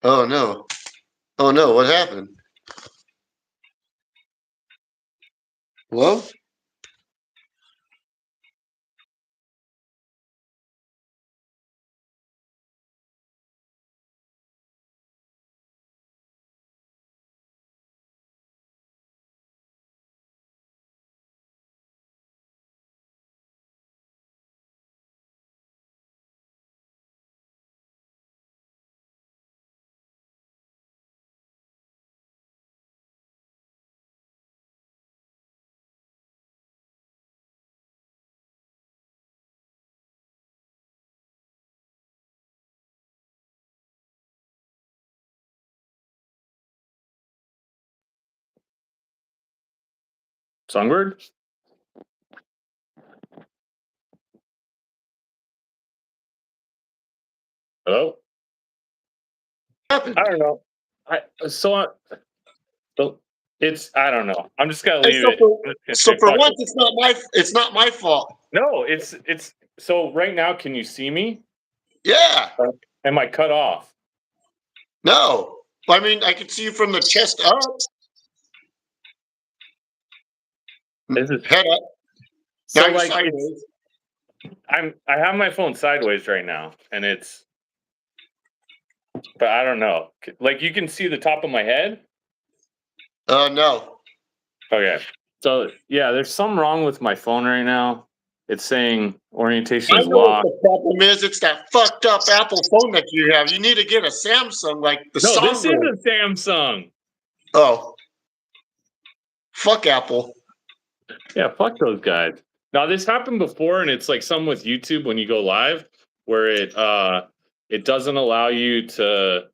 Oh no. Oh no, what happened? Hello? Songbird? Hello? What happened? I don't know. I so I, so it's I don't know. I'm just gonna Hey, leave so it. for I'm just gonna so say for fuck once, it. it's not my fault. No, it's so right now. Can you see me? Yeah. Am I cut off? No. I mean, I can see you from the chest up, This is head up. Now so you're like it's sideways. I have my phone sideways right now, and it's but I don't know. Like you can see the top of my head. No. Okay. So yeah, there's something wrong with my phone right now. It's saying orientation I is know what locked. the problem is. It's that fucked up Apple phone that you have. You need to get a Samsung like the No, this is Songbird. a Samsung. Oh, fuck Apple. Yeah, fuck those guys. Now this happened before, and it's like some with YouTube when you go live, where it doesn't allow you to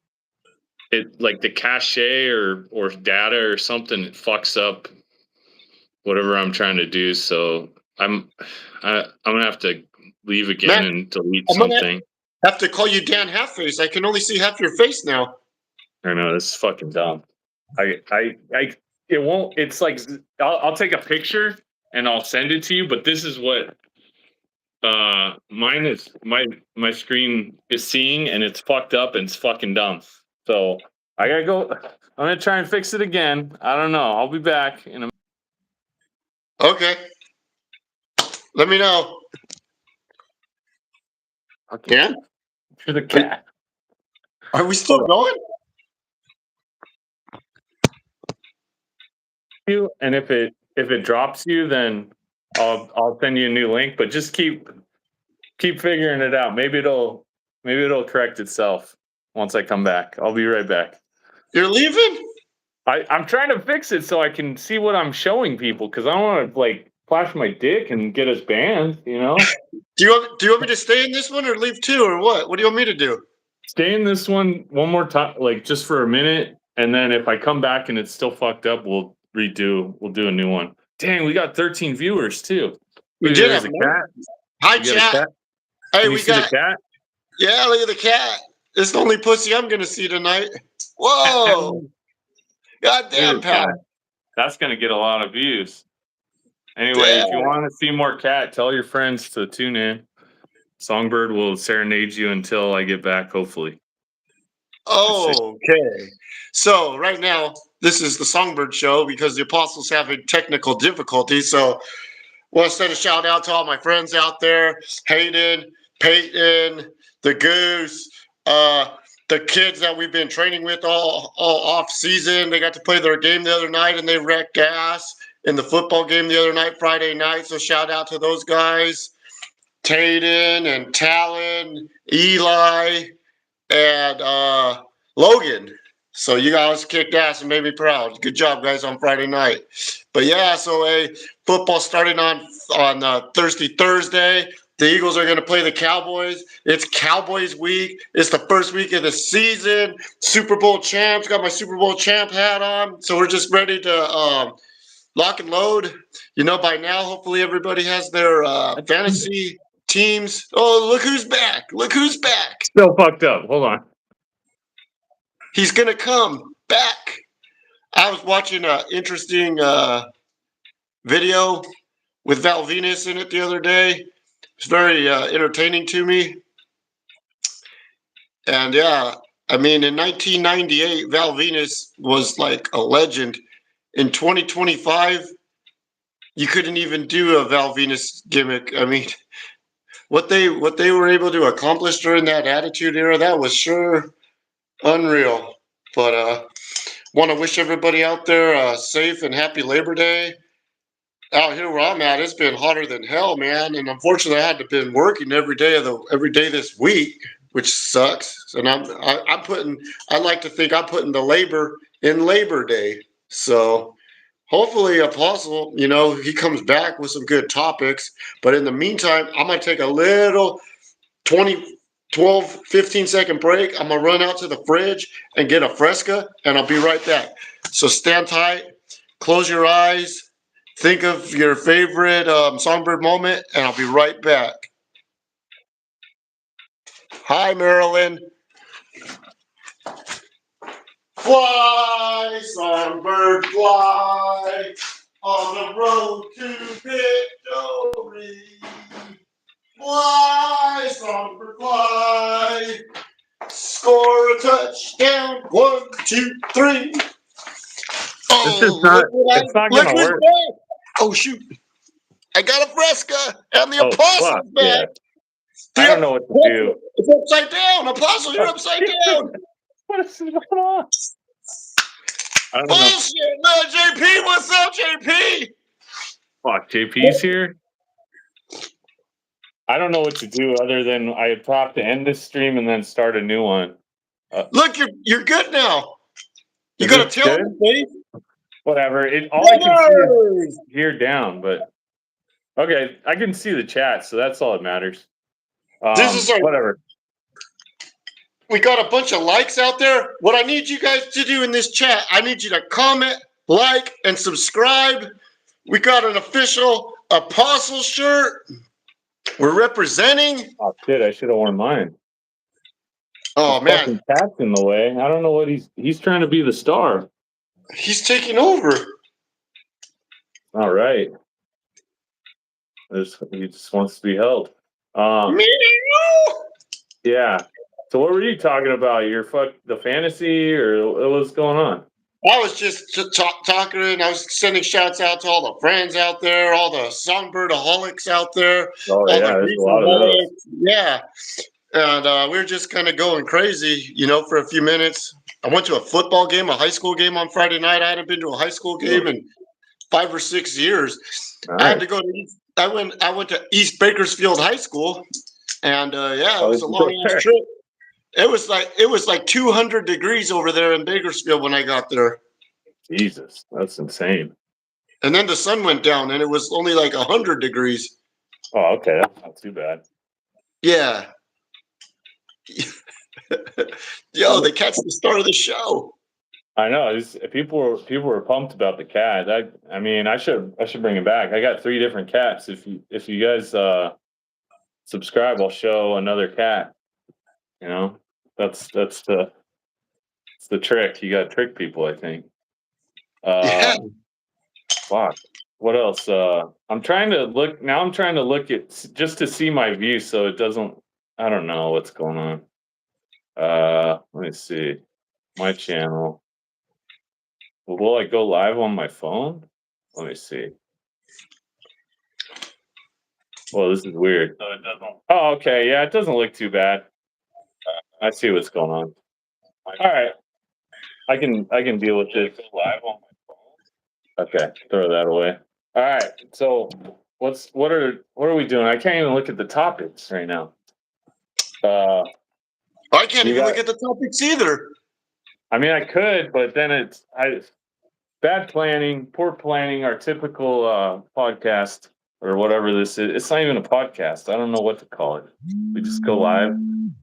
it like the cache or data or something. It fucks up whatever I'm trying to do. So I'm gonna have to leave again Man, and delete I'm gonna something. have to call you Dan Halfface. I can only see half your face now. I know this is fucking dumb. I it won't. It's like I'll take a picture and I'll send it to you. But this is what mine is. My screen is seeing, and it's fucked up and it's fucking dumb. So I gotta go. I'm gonna try and fix it again. I don't know. I'll be back in a. Okay, let me know. Fucking Dan, to the are, cat. are we still Hold going? on. And if it drops you, then I'll send you a new link. But just keep figuring it out. Maybe it'll correct itself once I come back. I'll be right back. You're leaving? I'm trying to fix it so I can see what I'm showing people because I don't want to like flash my dick and get us banned. You know, Do you want me to stay in this one or leave too or what? What do you want me to do? stay in this one more time, like just for a minute, and then if I come back and it's still fucked up, we'll do a new one. Dang, we got 13 viewers too. We Look, did there's have a no. cat. Hi, You got a chat. cat? Hey, Can you we see the got. cat? Yeah, look at the cat. It's the only pussy I'm gonna see tonight. Whoa! Look Goddamn, at this Pat. guy. That's gonna get a lot of views. Anyway, if you Damn. want to see more cat, tell your friends to tune in. Songbird will serenade you until I get back, hopefully. Okay. So right now, this is the Songbird Show because the Apostles having technical difficulties. So, want to send a shout out to all my friends out there: Hayden, Peyton, the Goose, the kids that we've been training with all off season. They got to play their game the other night and they wrecked ass in the football game the other night, Friday night. So shout out to those guys: Tayden and Talon, Eli, and Logan. So you guys kicked ass and made me proud. Good job, guys, on Friday night. But yeah, so football starting on Thursday. The Eagles are going to play the Cowboys. It's Cowboys week. It's the first week of the season. Super Bowl champs. Got my Super Bowl champ hat on. So we're just ready to lock and load. By now, hopefully everybody has their fantasy teams. Oh, look who's back. Look who's back. Still fucked up. Hold on. He's going to come back. I was watching an interesting video with Val Venus in it the other day. It's very entertaining to me. And yeah, I mean, in 1998, Val Venus was like a legend. In 2025, you couldn't even do a Val Venus gimmick. I mean, what they were able to accomplish during that Attitude Era, that was sure unreal. But want to wish everybody out there a safe and happy Labor Day. Out here where I'm at, it's been hotter than hell, man. And unfortunately, I had to been working every day this week, which sucks. And I'm putting. I like to think I'm putting the labor in Labor Day. So hopefully, Apostle, he comes back with some good topics. But in the meantime, I'm gonna take a little 20, 12, 15-second break. I'm gonna run out to the fridge and get a Fresca, and I'll be right back. So stand tight, close your eyes, think of your favorite Songbird moment, and I'll be right back. Hi, Marilyn. Fly, Songbird, fly on the road to victory. Fly, Songbird, fly. Score a touchdown. 1, 2, 3. It's just Oh, not. It's not look gonna who's work. back. Oh, shoot. I got a Fresca and the Oh fuck Apostle's yeah! back. I The don't know what to do. It's upside down. Apostle, you're Oh, upside Jesus. down. What is going on? I don't know. Bullshit. No, JP, what's up, JP? Fuck, JP's here. I don't know what to do other than I have to end this stream and then start a new one. Look, you're good now. You Is got a this tail good? face? Whatever. All I can see is here down, but okay, I can see the chat, so that's all that matters. This is our. Whatever. We got a bunch of likes out there. What I need you guys to do in this chat, I need you to comment, like, and subscribe. We got an official Apostle shirt. We're representing. Oh shit! I should have worn mine. Oh This man, fucking cat's in the way. I don't know what he's trying to be the star. he's taking over. All right. He just wants to be held. Meow. Yeah. So what were you talking about? The fantasy or what's going on? I was just talking. I was sending shouts out to all the friends out there, all the Songbirdaholics out there, Oh all yeah, the there's a lot of those. Reeseaholics. Yeah, and we are just kind of going crazy, for a few minutes. I went to a football game, a high school game on Friday night. I hadn't been to a high school game in 5 or 6 years. I had Nice. to go to East. I went to East Bakersfield High School, and yeah, it Oh, was a did you go long ass there? trip. It was like 200 degrees over there in Bakersfield when I got there. Jesus, that's insane. And then the sun went down, and it was only like 100 degrees. Oh, okay, that's not too bad. Yeah. Yo, the cat's the star of the show. I know. People were pumped about the cat. I mean, I should bring it back. I got 3 different cats. If you guys subscribe, I'll show another cat. That's the trick. You got to trick people, I think. Yeah. Fuck. What else? I'm trying to look now. I'm trying to look at just to see my view, so it doesn't. I don't know what's going on. Let me see my channel. Will I go live on my phone? Let me see. Well, this is weird. So it doesn't. Oh, okay. Yeah, it doesn't look too bad. I see what's going on. All right, I can deal with this. Go live on my phone. Okay, throw that away. All right. So what are we doing? I can't even look at the topics right now. I can't even look at the topics either. I mean, I could, but then bad planning, poor planning, our typical podcast or whatever this is. It's not even a podcast. I don't know what to call it. We just go live.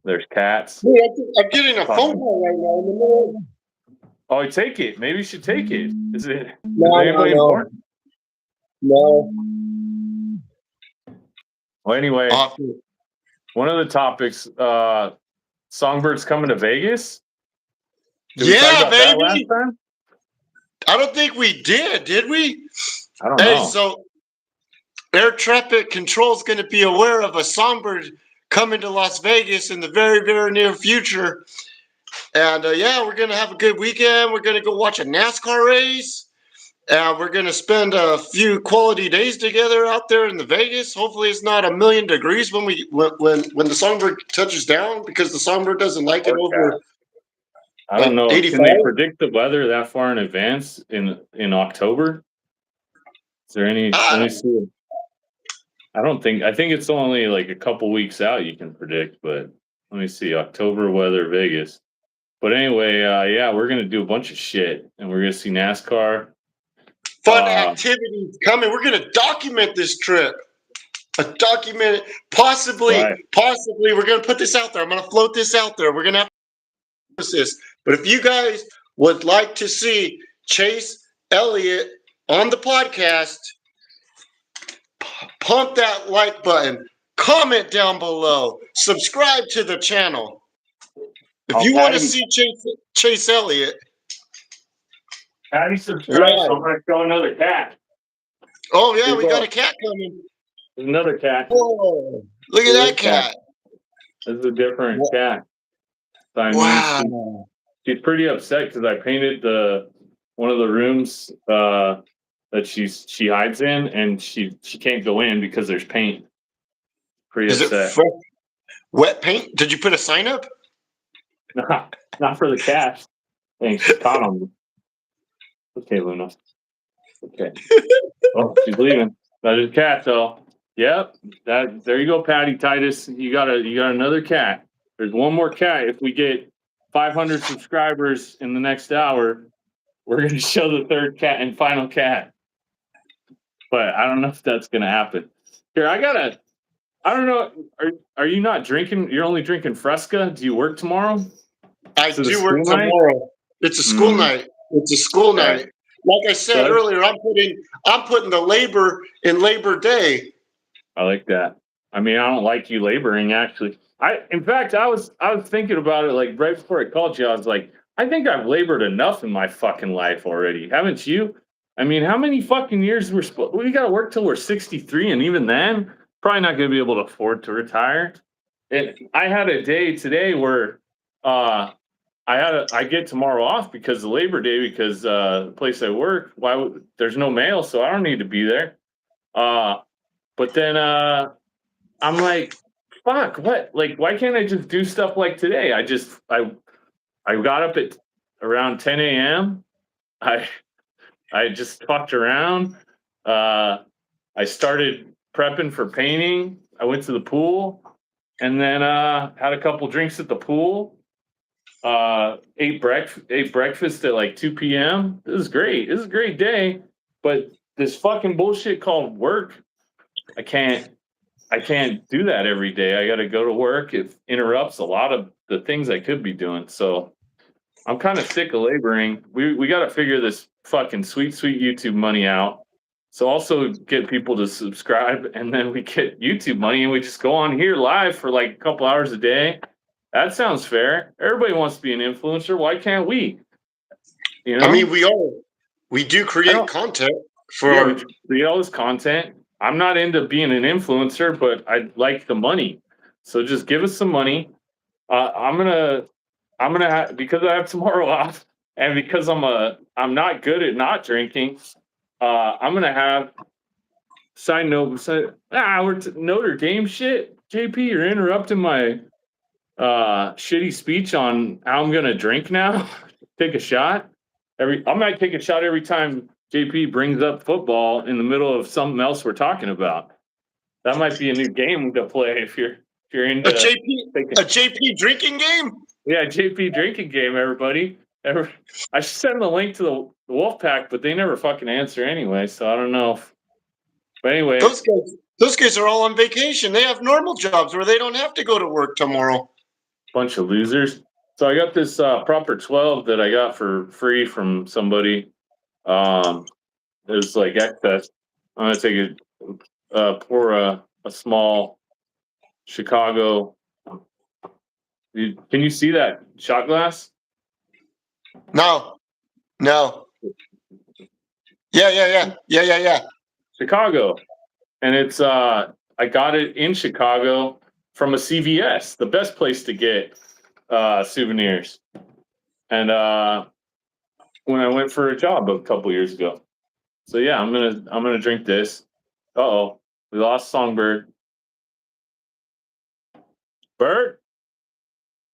There's cats. Hey, I'm getting a phone call right now in the middle. Oh, take it. Maybe you should take it. Is No, anybody important? No. Well, anyway, one of the topics, Songbird's coming to Vegas. Did we talk about that last time? I don't think we did we? I don't know. Hey, so Air Traffic Control is going to be aware of a Songbird coming to Las Vegas in the very, very near future. And yeah, we're gonna have a good weekend. We're gonna go watch a NASCAR race. We're gonna spend a few quality days together out there in the Vegas. Hopefully, it's not 1,000,000 degrees when the Songbird touches down, because the Songbird doesn't like it over I don't like know. Can 85. they predict the weather that far in advance in October? Is there any? Let Ah, me see. I don't think. I think it's only like a couple weeks out you can predict. But let me see. October weather Vegas. But anyway, yeah, we're gonna do a bunch of shit, and we're gonna see NASCAR. fun activities coming. We're gonna document this trip. Document it. Possibly, Right. possibly, we're gonna put this out there. I'm gonna float this out there. We're gonna have this. But if you guys would like to see Chase Elliott on the podcast, pump that like button, comment down below, subscribe to the channel. If you want to see Chase Elliott, Patty subscribed, so live. I'm gonna show another cat. Oh yeah, we got a cat coming. There's another cat. Whoa! Look at that cat. This is a different cat. Wow. She's pretty upset because I painted one of the rooms that she hides in, and she can't go in because there's paint. Pretty Is upset. it wet paint? Did you put a sign up? Not for the cat. Dang, she's caught on me. Okay, Luna. Okay. Oh, she's leaving. That is a cat, though. Yep. There you go, Patty Titus. You got another cat. There's one more cat. If we get 500 subscribers in the next hour, we're going to show the third cat and final cat. But I don't know if that's going to happen. Here, I don't know. Are you not drinking? You're only drinking Fresca? Do you work tomorrow? I do work tomorrow. It's a school night. It's a school night. Like I said earlier, I'm putting the labor in Labor Day. I like that. I mean, I don't like you laboring, actually. In fact, I was thinking about it like right before I called you. I was like, I think I've labored enough in my fucking life already. Haven't you? I mean, how many fucking years we got to work till we're 63, and even then, probably not going to be able to afford to retire. And I had a day today where I get tomorrow off because of Labor Day, because the place I work, there's no mail, so I don't need to be there. But then I'm like, fuck, what? Like, why can't I just do stuff like today? I got up at around 10 a.m. I just fucked around. I started prepping for painting. I went to the pool, and then had a couple drinks at the pool. Ate breakfast at like 2 p.m. This is great. This is a great day. But this fucking bullshit called work, I can't do that every day. I got to go to work. It interrupts a lot of the things I could be doing. So I'm kind of sick of laboring. We got to figure this fucking sweet YouTube money out. So also get people to subscribe, and then we get YouTube money, and we just go on here live for like a couple hours a day. That sounds fair. Everybody wants to be an influencer. Why can't we? You know? I mean, we do create content we create all this content. I'm not into being an influencer, but I like the money. So just give us some money. I'm gonna because I have tomorrow off, and because I'm not good at not drinking. I'm gonna have side note. We're Notre Dame shit. JP, you're interrupting my shitty speech on how I'm gonna drink now. Take a shot. I might take a shot every time JP brings up football in the middle of something else we're talking about. That might be a new game to play if you're into a JP drinking game. Yeah, JP drinking game, everybody. I should send the link to the Wolf Pack, but they never fucking answer anyway, so I don't know. But anyway, those guys are all on vacation. They have normal jobs where they don't have to go to work tomorrow. Bunch of losers. So I got this Proper 12 that I got for free from somebody. It was like excess. I'm gonna take it, pour a small Chicago. Can you see that shot glass? No. Yeah. Chicago, and it's I got it in Chicago from a CVS, the best place to get souvenirs. and when I went for a job a couple years ago. So yeah, I'm gonna drink this. Uh-oh, we lost Songbird. Bird,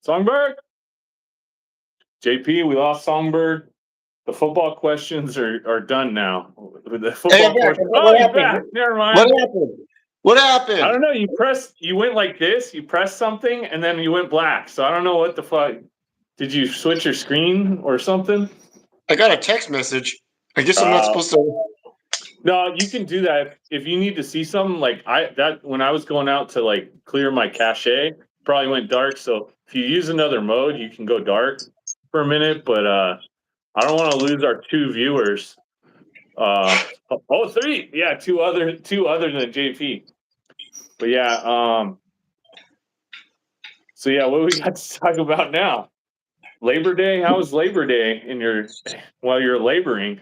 Songbird, JP, we lost Songbird. The football questions are done now. The Hey, I'm football back. question. Oh, What he's happened? back. Never What mind. happened? What I don't happened? know. You went like this. You pressed something, and then you went black. So I don't know what the fuck. Did you switch your screen or something? I got a text message. I guess I'm not Uh, supposed to. no, you can do that if you need to see something. Like when I was going out to like clear my cache, probably went dark. So if you use another mode, you can go dark for a minute. But I don't want to lose our 2 viewers. Oh, 3. Yeah, two other than JP. But yeah, so yeah, what we got to talk about now? Labor Day. How was Labor Day while you're laboring?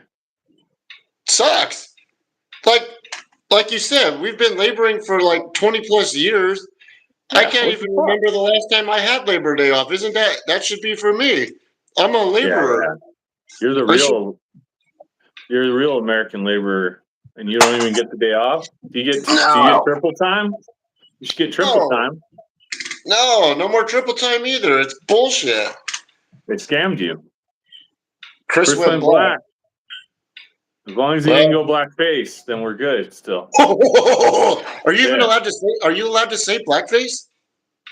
Sucks. Like, like you said, we've been laboring for like 20 plus years. I Yeah, can't what even the fuck? remember the last time I had Labor Day off. Isn't that should be for me? I'm a laborer. Yeah. You're the I should. real you're the real American laborer, and you don't even get the day off. Do you get No, triple time? You should get triple no, time. no more triple time either. It's bullshit. They scammed you. Chris Chris went went black. black. As long as he didn't Well, go blackface, then we're good still. are you even Yeah. allowed to say? Are you allowed to say blackface?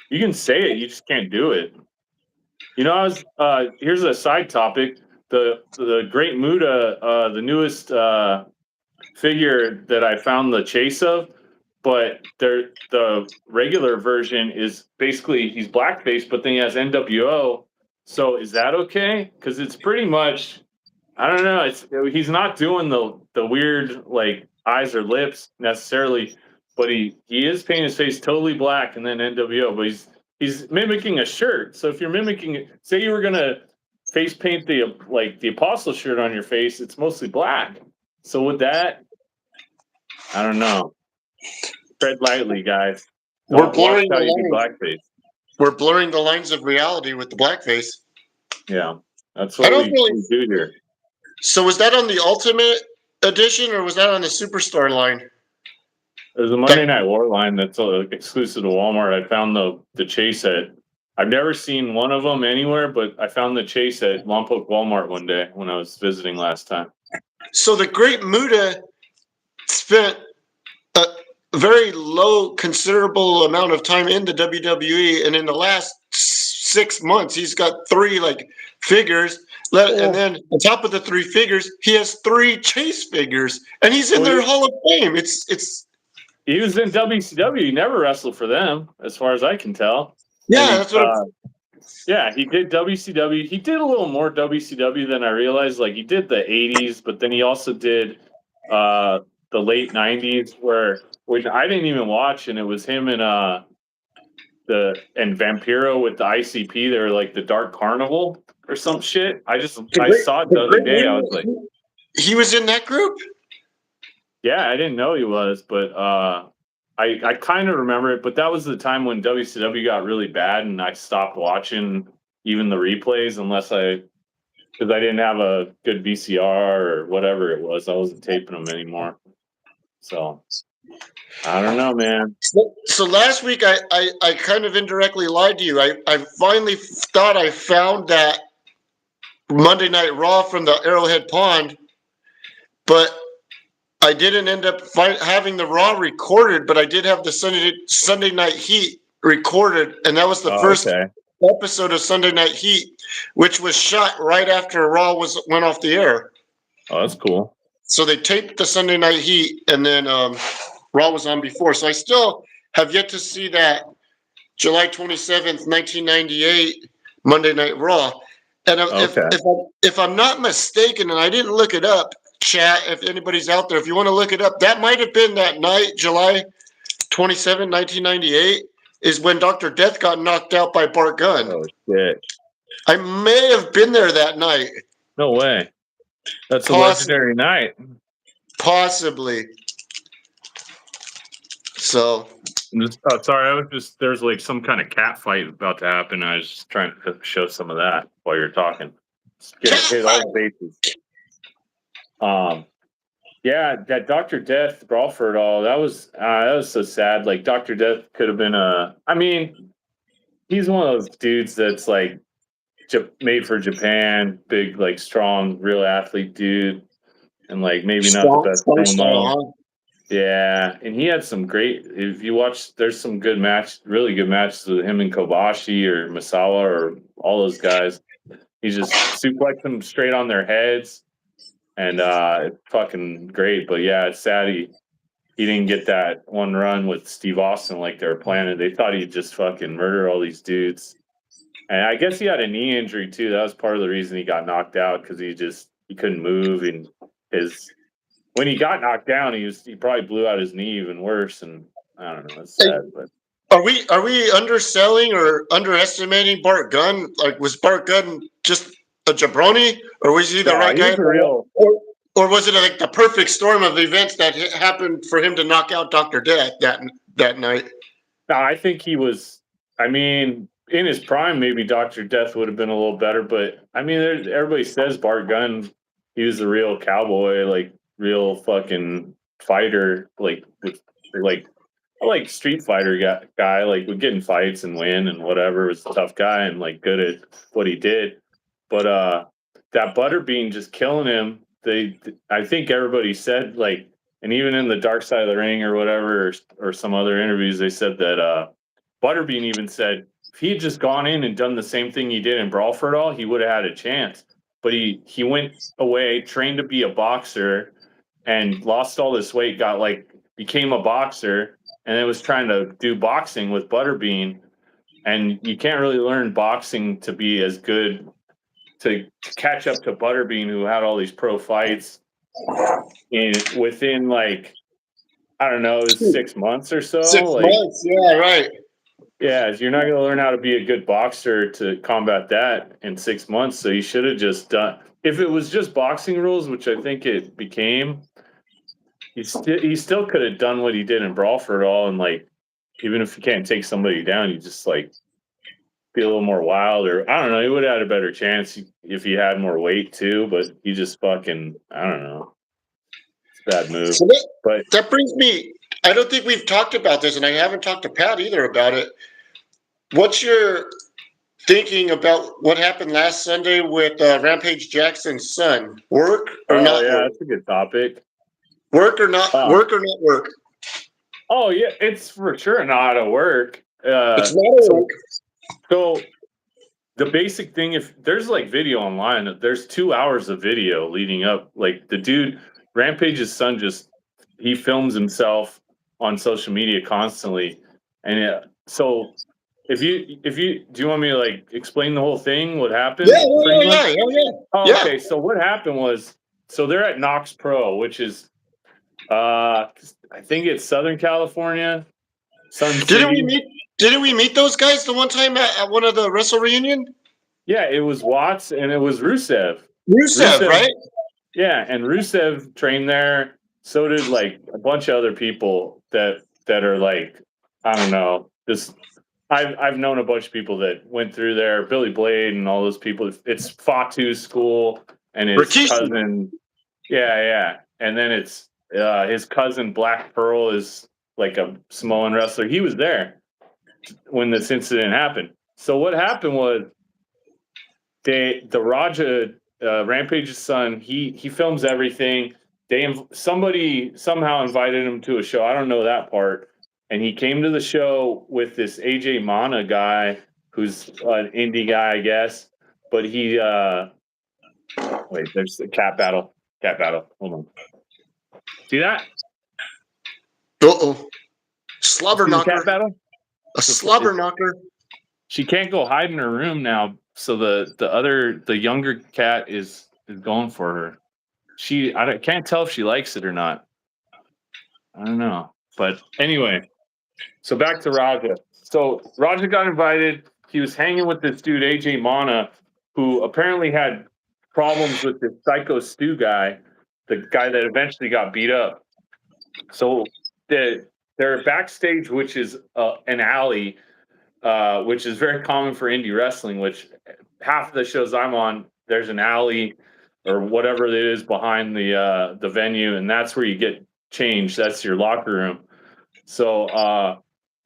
You can say it, you just can't do it. You know, here's a side topic. The Great Muda, the newest figure that I found the chase of, but the regular version is basically he's blackface, but then he has NWO. So is that okay? Because it's pretty much I don't know. He's not doing the weird like eyes or lips necessarily, but he is painting his face totally black and then NWO. But he's mimicking a shirt. So if you're mimicking, say you were gonna face paint the apostle shirt on your face, it's mostly black. So with that, I don't know. Tread lightly, guys. We're Don't watch blurring the how you do lines. blackface. We're blurring the lines of reality with the blackface. Yeah, that's I what don't really. we do here. So was that on the Ultimate Edition or was that on the Superstar line? There's a That Monday Night War line that's exclusive to Walmart. I found the chase at. I've never seen one of them anywhere, but I found the chase at Lompoc Walmart one day when I was visiting last time. so the Great Muda spent a very low, considerable amount of time in the WWE, and in the last 6 months, he's got 3 like figures. And then on top of the 3 figures, he has 3 chase figures, and he's in Well, their Hall of Fame. It's he was in WCW. He never wrestled for them, as far as I can tell. And yeah, that's what I'm. yeah, he did WCW. He did a little more WCW than I realized. Like he did the '80s, but then he also did uh, the late '90s, where which I didn't even watch, and it was him and Vampiro with the ICP. They were like the Dark Carnival or some shit. I saw it the The other Great day. I was like, Muda, he was in that group. yeah, I didn't know he was, but I kind of remember it. But that was the time when WCW got really bad, and I stopped watching even the replays because I didn't have a good VCR or whatever it was. I wasn't taping them anymore. So I don't know, man. So last week, I kind of indirectly lied to you. I finally thought I found that Monday Night Raw from the Arrowhead Pond, but I didn't end up having the Raw recorded, but I did have the Sunday Night Heat recorded, and that was the Oh, first okay. episode of Sunday Night Heat, which was shot right after Raw went off the air. Oh, that's cool. So they taped the Sunday Night Heat, and then Raw was on before. So I still have yet to see that July 27th, 1998 Monday Night Raw. And Okay. if I'm not mistaken, and I didn't look it up, chat, if anybody's out there, if you want to look it up, that might have been that night, July 27, 1998, is when Dr. Death got knocked out by Bart Gunn. Oh shit. I may have been there that night. No way. That's a legendary night. Possibly. So. Sorry, there's like some kind of cat fight about to happen. I was just trying to show some of that while you're talking. hit all the bases. Yeah, that Dr. Death brawl for it all. That was so sad. Like Dr. Death could have been I mean, he's one of those dudes that's like made for Japan, big, like strong, real athlete dude, and like maybe not the best Strong style, promo. huh? Yeah, and he had some great. If you watch, there's some really good matches with him and Kobashi or Masawa or all those guys. He just suplexed them straight on their heads, and it's fucking great. But yeah, it's sad he didn't get that one run with Steve Austin like they were planning. They thought he'd just fucking murder all these dudes. And I guess he had a knee injury too. That was part of the reason he got knocked out, because he couldn't move, and when he got knocked down, he probably blew out his knee even worse. And I don't know, it's sad. But Are we underselling or underestimating Bart Gunn? Like, was Bart Gunn just a jabroni, or was he the right he guy? was a real. Or was it like the perfect storm of events that happened for him to knock out Dr. Death that night? No, I think he was. I mean, in his prime, maybe Dr. Death would have been a little better. But I mean, everybody says Bart Gunn, he was a real cowboy, like real fucking fighter, like with like I like Street Fighter guy, like would get in fights and win and whatever. Was a tough guy and like good at what he did. But that Butterbean just killing him. I think everybody said, like, and even in the Dark Side of the Ring or whatever, or some other interviews, they said that Butterbean even said if he had just gone in and done the same thing he did in Brawl for It All, he would have had a chance. But he went away, trained to be a boxer, and lost all this weight, became a boxer, and then was trying to do boxing with Butterbean. And you can't really learn boxing to be as good to catch up to Butterbean, who had all these pro fights within like, I don't know, it was 6 months or so. 6 months, yeah, right. Yeah, you're not going to learn how to be a good boxer to combat that in 6 months. So you should have just done. If it was just boxing rules, which I think it became, he still could have done what he did in Brawl for It All, and like, even if you can't take somebody down, you just like be a little more wild, or I don't know. He would have had a better chance if he had more weight too. But he just fucking, I don't know. It's a bad move. So But that brings me. I don't think we've talked about this, and I haven't talked to Pat either about it. What's your thinking about what happened last Sunday with Rampage Jackson's son? Work or not yeah, work? that's a good topic. Work or not work or not work? Oh yeah, it's for sure not a work. It's not a work. So the basic thing, if there's like video online, there's 2 hours of video leading up. Like the dude, Rampage's son, he films himself on social media constantly, and so if you do you want me to like explain the whole thing? What happened? Yeah. Oh, Yeah. okay. So what happened was, so they're at Knox Pro, which is, I think it's Southern California, Sun City. Didn't we meet those guys the one time at one of the Wrestle Reunion? Yeah, it was Watts and it was Rusev. Rusev, right? Yeah, and Rusev trained there. So did like a bunch of other people that are like, I don't know. I've known a bunch of people that went through there. Billy Blade and all those people. It's Fatu's school and his Rikishi. cousin. Yeah, and then it's his cousin Black Pearl is like a Samoan wrestler. He was there when this incident happened. So what happened was the Raja, Rampage's son, he films everything. Somebody somehow invited him to a show. I don't know that part. And he came to the show with this AJ Mana guy, who's an indie guy, I guess. But he wait, there's the cat battle. Hold on. See that? Uh-oh. Slobber knocker. Cat battle? A slobber knocker. She can't go hide in her room now, so the younger cat is going for her. I can't tell if she likes it or not. I don't know. But anyway, so back to Raja. So Raja got invited. He was hanging with this dude, AJ Mana, who apparently had problems with this Psycho Stu guy, the guy that eventually got beat up. So they're backstage, which is an alley, which is very common for indie wrestling, which half of the shows I'm on, there's an alley or whatever it is behind the venue, and that's where you get changed. That's your locker room. So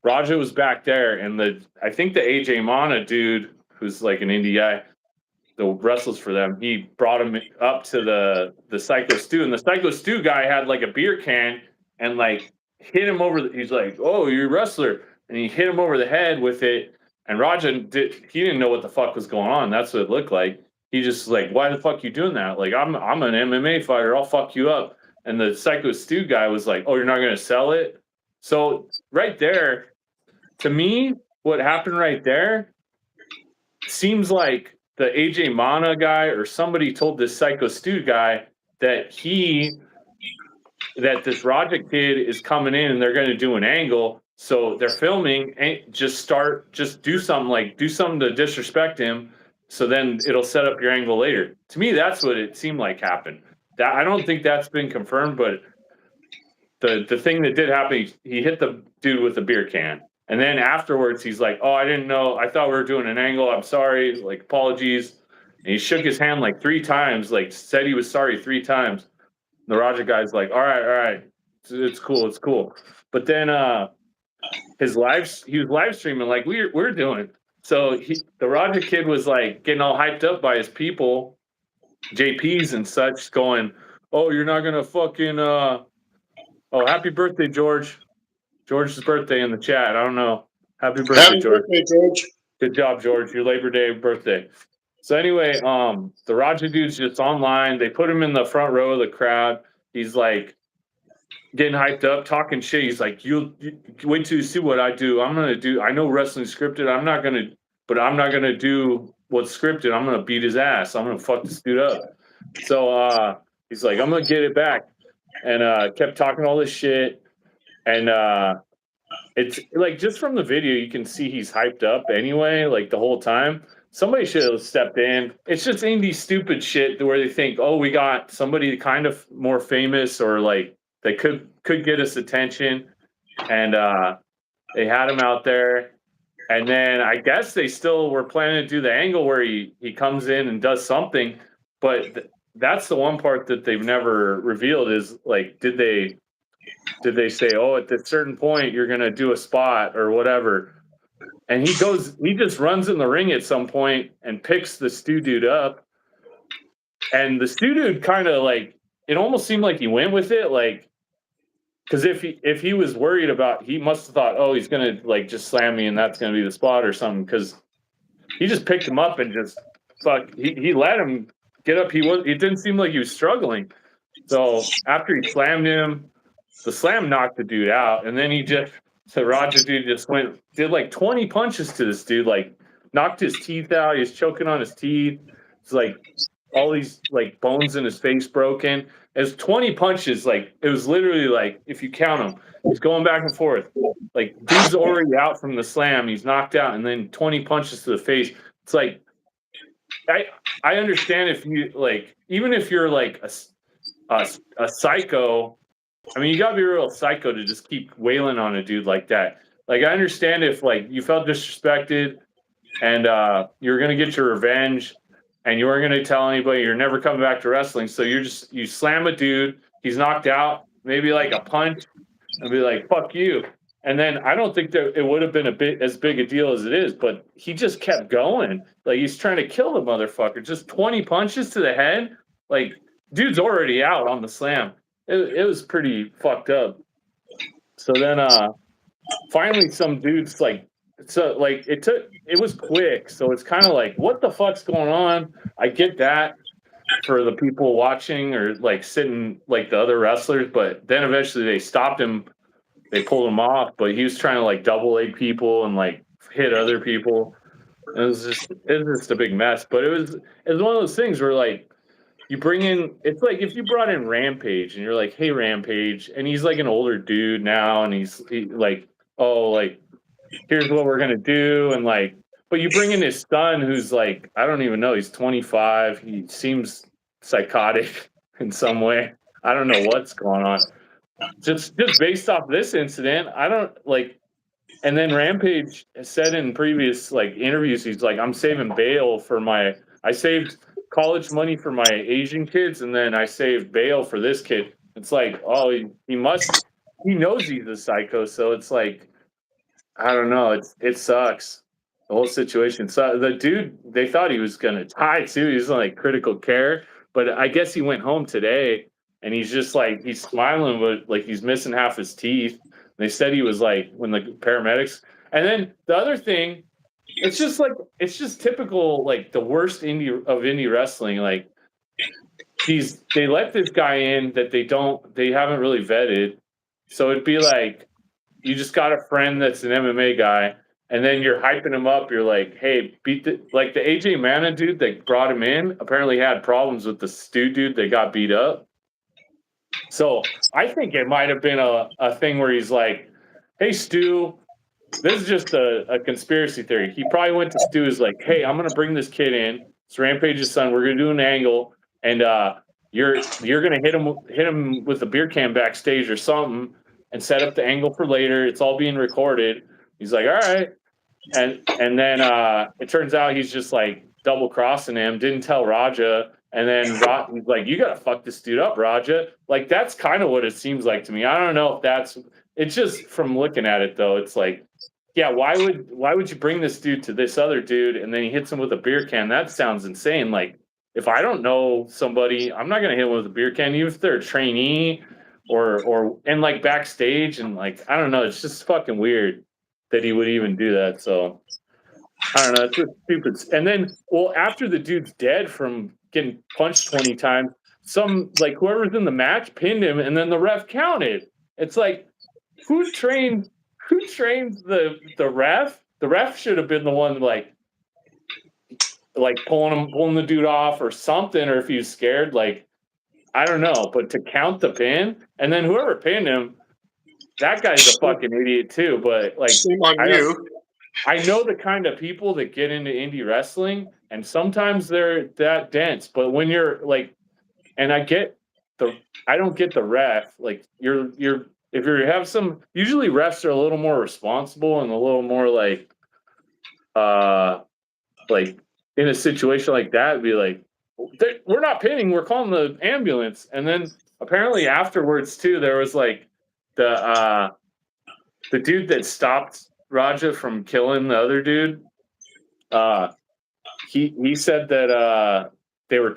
Raja was back there, and I think the AJ Mana dude, who's like an indie guy, the wrestles for them, he brought him up to the Psycho Stew, and the Psycho Stew guy had like a beer can and like hit him over. He's like, "Oh, you're a wrestler," and he hit him over the head with it. And Raja he didn't know what the fuck was going on. That's what it looked like. He just like, "Why the fuck you doing that? Like, I'm an MMA fighter. I'll fuck you up." And the Psycho Stew guy was like, "Oh, you're not gonna sell it?" So right there, to me, what happened right there seems like the AJ Mana guy or somebody told this Psycho Stew guy that this Raja kid is coming in and they're going to do an angle. So they're filming and just do something to disrespect him. So then it'll set up your angle later. To me, that's what it seemed like happened. That I don't think that's been confirmed, but the thing that did happen, he hit the dude with the beer can. And then afterwards, he's like, "Oh, I didn't know. I thought we were doing an angle. I'm sorry. Like, apologies." And he shook his hand like 3 times, like said he was sorry 3 times. The Raja guy's like, all right. It's cool. But then he was live streaming like we're doing. So the Raja kid was like getting all hyped up by his people, JPs and such, going, "Oh, you're not gonna fucking oh, happy birthday, George. George's birthday in the chat. I don't know. Happy birthday, Happy George. birthday, George. Good job, George. Your Labor Day birthday." So anyway, the Raja dude's just online. They put him in the front row of the crowd. He's like getting hyped up, talking shit. He's like, you wait till you see what I do. I know wrestling's scripted. I'm not gonna do what's scripted. I'm gonna beat his ass. I'm gonna fuck this dude up. So he's like, I'm gonna get it back. And kept talking all this shit. And it's like, just from the video, you can see he's hyped up anyway, like the whole time. Somebody should have stepped in. It's just indie stupid shit where they think, oh, we got somebody kind of more famous or like that could get us attention. And they had him out there. And then I guess they still were planning to do the angle where he comes in and does something. But that's the one part that they've never revealed is like, did they say, oh, at a certain point you're gonna do a spot or whatever? And he just runs in the ring at some point and picks the Stew dude up. And the Stew dude kind of like, it almost seemed like he went with it, like, because if he was worried about, he must have thought, oh, he's gonna like just slam me and that's gonna be the spot or something. Because he just picked him up and just he let him get up. It didn't seem like he was struggling. So after he slammed him, the slam knocked the dude out, and then the Raja dude just did like 20 punches to this dude, like knocked his teeth out. He was choking on his teeth. It's like all these like bones in his face broken. It was 20 punches. Like it was literally like, if you count them, he's going back and forth. Like dude's already out from the slam. He's knocked out, and then 20 punches to the face. It's like, I understand if you like, even if you're like a psycho. I mean, you gotta be a real psycho to just keep wailing on a dude like that. Like, I understand if like you felt disrespected and you were gonna get your revenge and you weren't gonna tell anybody, you're never coming back to wrestling. So you slam a dude, he's knocked out, maybe like a punch, and be like, fuck you. And then I don't think that it would have been as big a deal as it is, but he just kept going. Like he's trying to kill the motherfucker. Just 20 punches to the head. Like, dude's already out on the slam. It was pretty fucked up. So then finally some dudes like, so like it was quick. So it's kind of like, what the fuck's going on? I get that for the people watching or like sitting like the other wrestlers, but then eventually they stopped him. They pulled him off, but he was trying to like double leg people and like hit other people. It was just a big mess. But it was one of those things where like, you bring in, it's like if you brought in Rampage and you're like, hey, Rampage, and he's like an older dude now, and he's like, oh, like, here's what we're going to do. And like, but you bring in his son who's like, I don't even know, he's 25. He seems psychotic in some way. I don't know what's going on. Just based off this incident, I don't like, and then Rampage said in previous like interviews, he's like, I'm saving bail for I saved college money for my Asian kids, and then I saved bail for this kid. It's like, oh, he knows he's a psycho, so it's like, I don't know, it sucks. The whole situation. So the dude, they thought he was gonna die too. He was in like critical care, but I guess he went home today, and he's just like he's smiling, but like he's missing half his teeth. They said he was like when the paramedics. And then the other thing, it's just typical like the worst indie wrestling. Like they let this guy in that they haven't really vetted. So it'd be like you just got a friend that's an MMA guy, and then you're hyping him up. You're like, hey, like the AJ Mana dude that brought him in apparently had problems with the Stu dude that got beat up. So I think it might have been a thing where he's like, hey, Stu, this is just a conspiracy theory. He probably went to Stu, is like, hey, I'm gonna bring this kid in. It's Rampage's son. We're gonna do an angle, and you're gonna hit him with a beer can backstage or something, and set up the angle for later. It's all being recorded. He's like, all right, and then it turns out he's just like double crossing him. Didn't tell Raja, and then he's like, you gotta fuck this dude up, Raja. Like that's kind of what it seems like to me. I don't know if that's. It's just from looking at it though. It's like, yeah, why would you bring this dude to this other dude and then he hits him with a beer can? That sounds insane. Like if I don't know somebody, I'm not gonna hit him with a beer can, even if they're a trainee or and like backstage and like I don't know, it's just fucking weird that he would even do that. So I don't know, it's just stupid. And then well, after the dude's dead from getting punched 20 times, some like whoever's in the match pinned him and then the ref counted. It's like who trained the ref? The ref should have been the one like pulling the dude off or something, or if he was scared, like I don't know. But to count the pin and then whoever pinned him, that guy's a fucking idiot too. But like I know the kind of people that get into indie wrestling, and sometimes they're that dense. But when you're like, and I don't get the ref. Like you're if you have some, usually refs are a little more responsible and a little more like in a situation like that, it'd be like, we're not pinning, we're calling the ambulance. And then apparently afterwards too, there was like the dude that stopped Raja from killing the other dude. He said that they were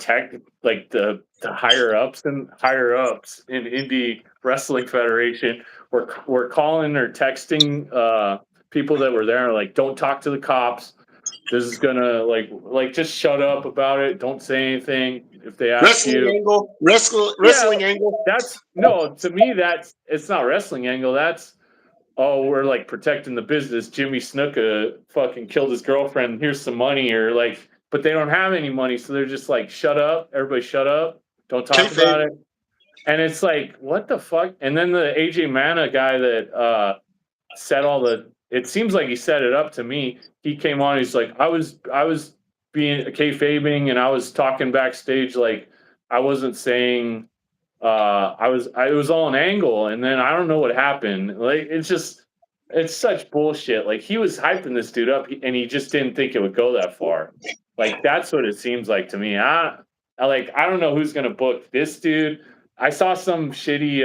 like the higher ups in Indie Wrestling Federation were calling or texting people that were there like, don't talk to the cops. This is gonna like just shut up about it. Don't say anything if they ask you. Wrestling angle. That's no, to me it's not wrestling angle. That's we're like protecting the business. Jimmy Snuka fucking killed his girlfriend. Here's some money, or like, but they don't have any money, so they're just like, shut up, everybody, shut up, don't talk about it. And it's like, what the fuck? And then the AJ Mana guy that said all the. It seems like he set it up to me. He came on. He's like, I was being kayfabing, and I was talking backstage like I wasn't saying. It was all an angle, and then I don't know what happened. Like it's such bullshit. Like he was hyping this dude up, and he just didn't think it would go that far. Like that's what it seems like to me. I don't know who's gonna book this dude. I saw some shitty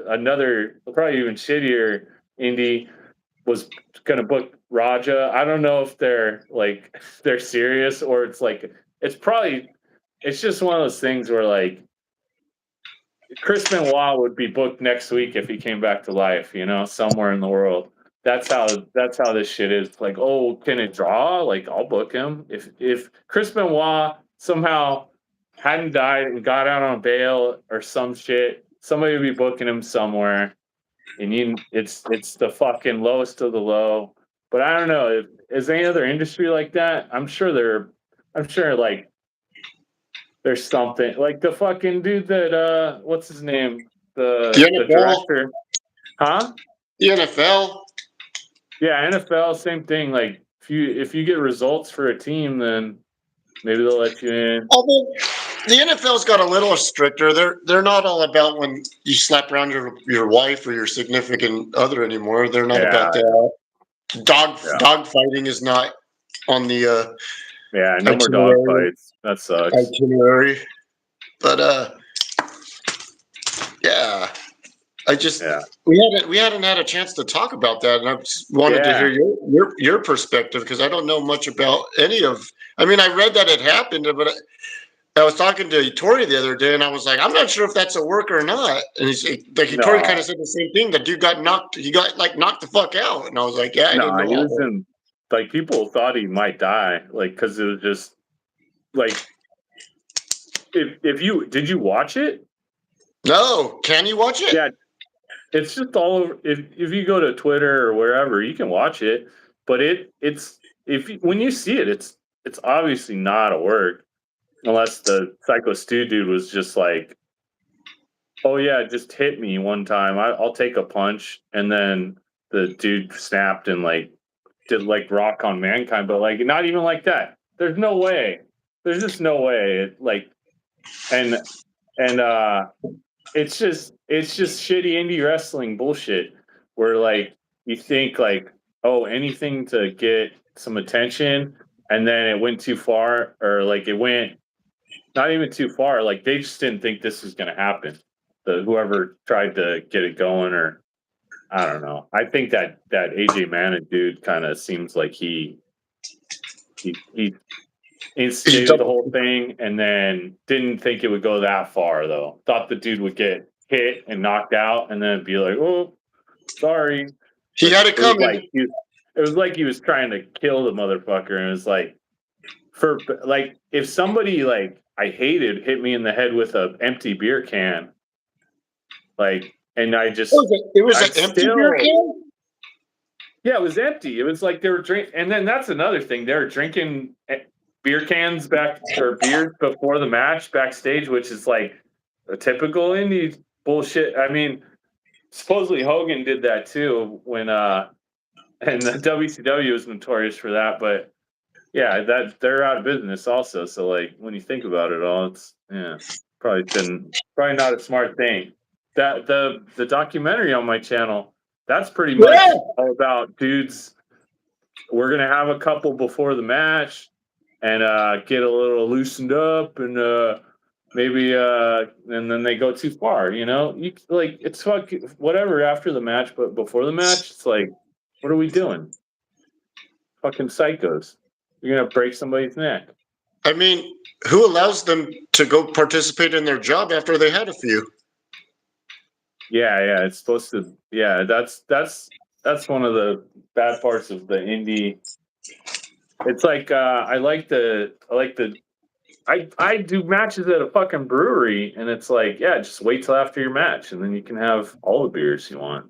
another probably even shittier indie was gonna book Raja. I don't know if they're serious or it's like it's just one of those things where like Chris Benoit would be booked next week if he came back to life, somewhere in the world. That's how this shit is. Like, oh, can it draw? Like, I'll book him. If Chris Benoit somehow hadn't died and got out on bail or some shit, somebody would be booking him somewhere. And it's the fucking lowest of the low. But I don't know. Is any other industry like that? I'm sure like there's something like the fucking dude that what's his name? The director. Huh? The NFL. Yeah, NFL, same thing. Like if you get results for a team, then maybe they'll let you in. Although the NFL's got a little stricter. They're not all about when you slap around your wife or your significant other anymore. They're not about that. Dog fighting is not on the Yeah, no more dog itinerary. fights. That sucks. Itinerary. But yeah, I just Yeah. we hadn't had a chance to talk about that, and I just wanted to Yeah. hear your perspective because I don't know much about any of. I mean, I read that it happened, but I was talking to Tori the other day, and I was like, I'm not sure if that's a work or not. And he's like, Tori kind of No. said the same thing. The dude got knocked. He got like knocked the fuck out, and I was like, yeah, I didn't No, know he all was that. in like people thought he might die, like because it was just like if you did you watch it? No, can you watch it? Yeah, it's just all over. If you go to Twitter or wherever, you can watch it. But it's if you, when you see it, it's obviously not a work unless the Psycho Stew dude was just like, oh yeah, just hit me one time. I'll take a punch, and then the dude snapped and like did like rock on mankind, but like not even like that. There's no way. There's just no way. Like and and it's just shitty indie wrestling bullshit where like you think like, oh, anything to get some attention, and then it went too far, or like it went not even too far. Like they just didn't think this was going to happen. The whoever tried to get it going, or I don't know. I think that AJ Manning dude kind of seems like he He's instigated the double. whole thing and then didn't think it would go that far though. Thought the dude would get hit and knocked out and then be like, "Oh, sorry." He But had it it was coming. like he was trying to kill the motherfucker, and it was like for like if somebody like I hated hit me in the head with a empty beer can, like, and It was an I'd empty beer still. can. Yeah, it was empty. It was like they were drinking, and then that's another thing. They were drinking beer cans back or beers before the match backstage, which is like a typical indie bullshit. I mean, supposedly Hogan did that too when and the WCW was notorious for that. But yeah, that they're out of business also. So like when you think about it all, it's probably not a smart thing. That the documentary on my channel, that's pretty Yeah. much all about dudes. We're gonna have a couple before the match and get a little loosened up and maybe and then they go too far, you like it's whatever after the match, but before the match it's like, what are we doing? Fucking psychos. You're gonna break somebody's neck. I mean, who allows them to go participate in their job after they had a few? Yeah, it's supposed to. Yeah, that's one of the bad parts of the indie. It's like I do matches at a fucking brewery, and it's like, yeah, just wait till after your match, and then you can have all the beers you want.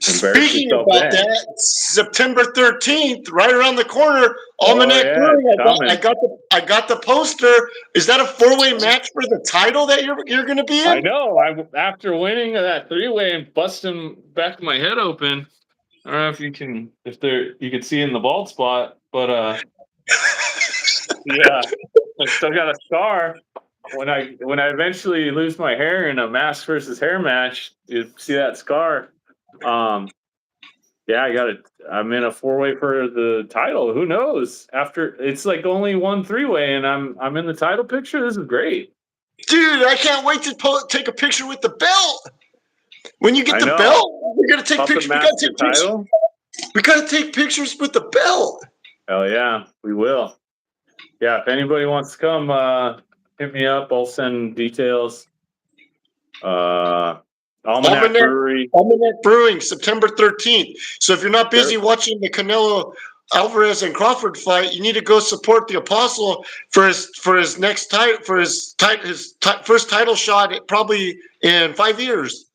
Embarrass Speaking yourself about then. that, September 13th, right around the corner, Oh Almanac yeah, it's Brewing. coming. I got the poster. Is that a 4-way match for the title that you're going to be I in? know. I after winning that 3-way and busting back my head open. I don't know if you can see in the bald spot, but yeah, I still got a scar. When I eventually lose my hair in a mask versus hair match, you see that scar. Um, yeah, I'm in a 4-way for the title. Who knows? After it's like only one 3-way, and I'm in the title picture. This is great. Dude, I can't wait to take a picture with the belt. When you get I the know. belt, we're gonna take Puppet pictures. We gotta Master take pictures. title. We gotta take pictures with the belt. Hell yeah, we will. Yeah, if anybody wants to come, hit me up. I'll send details. Almanac Almanac, Brewery. Almanac Brewing, September 13th. So if you're not busy They're, watching the Canelo Alvarez and Crawford fight, you need to go support the Apostle for his next title, for first title shot, probably in 5 years.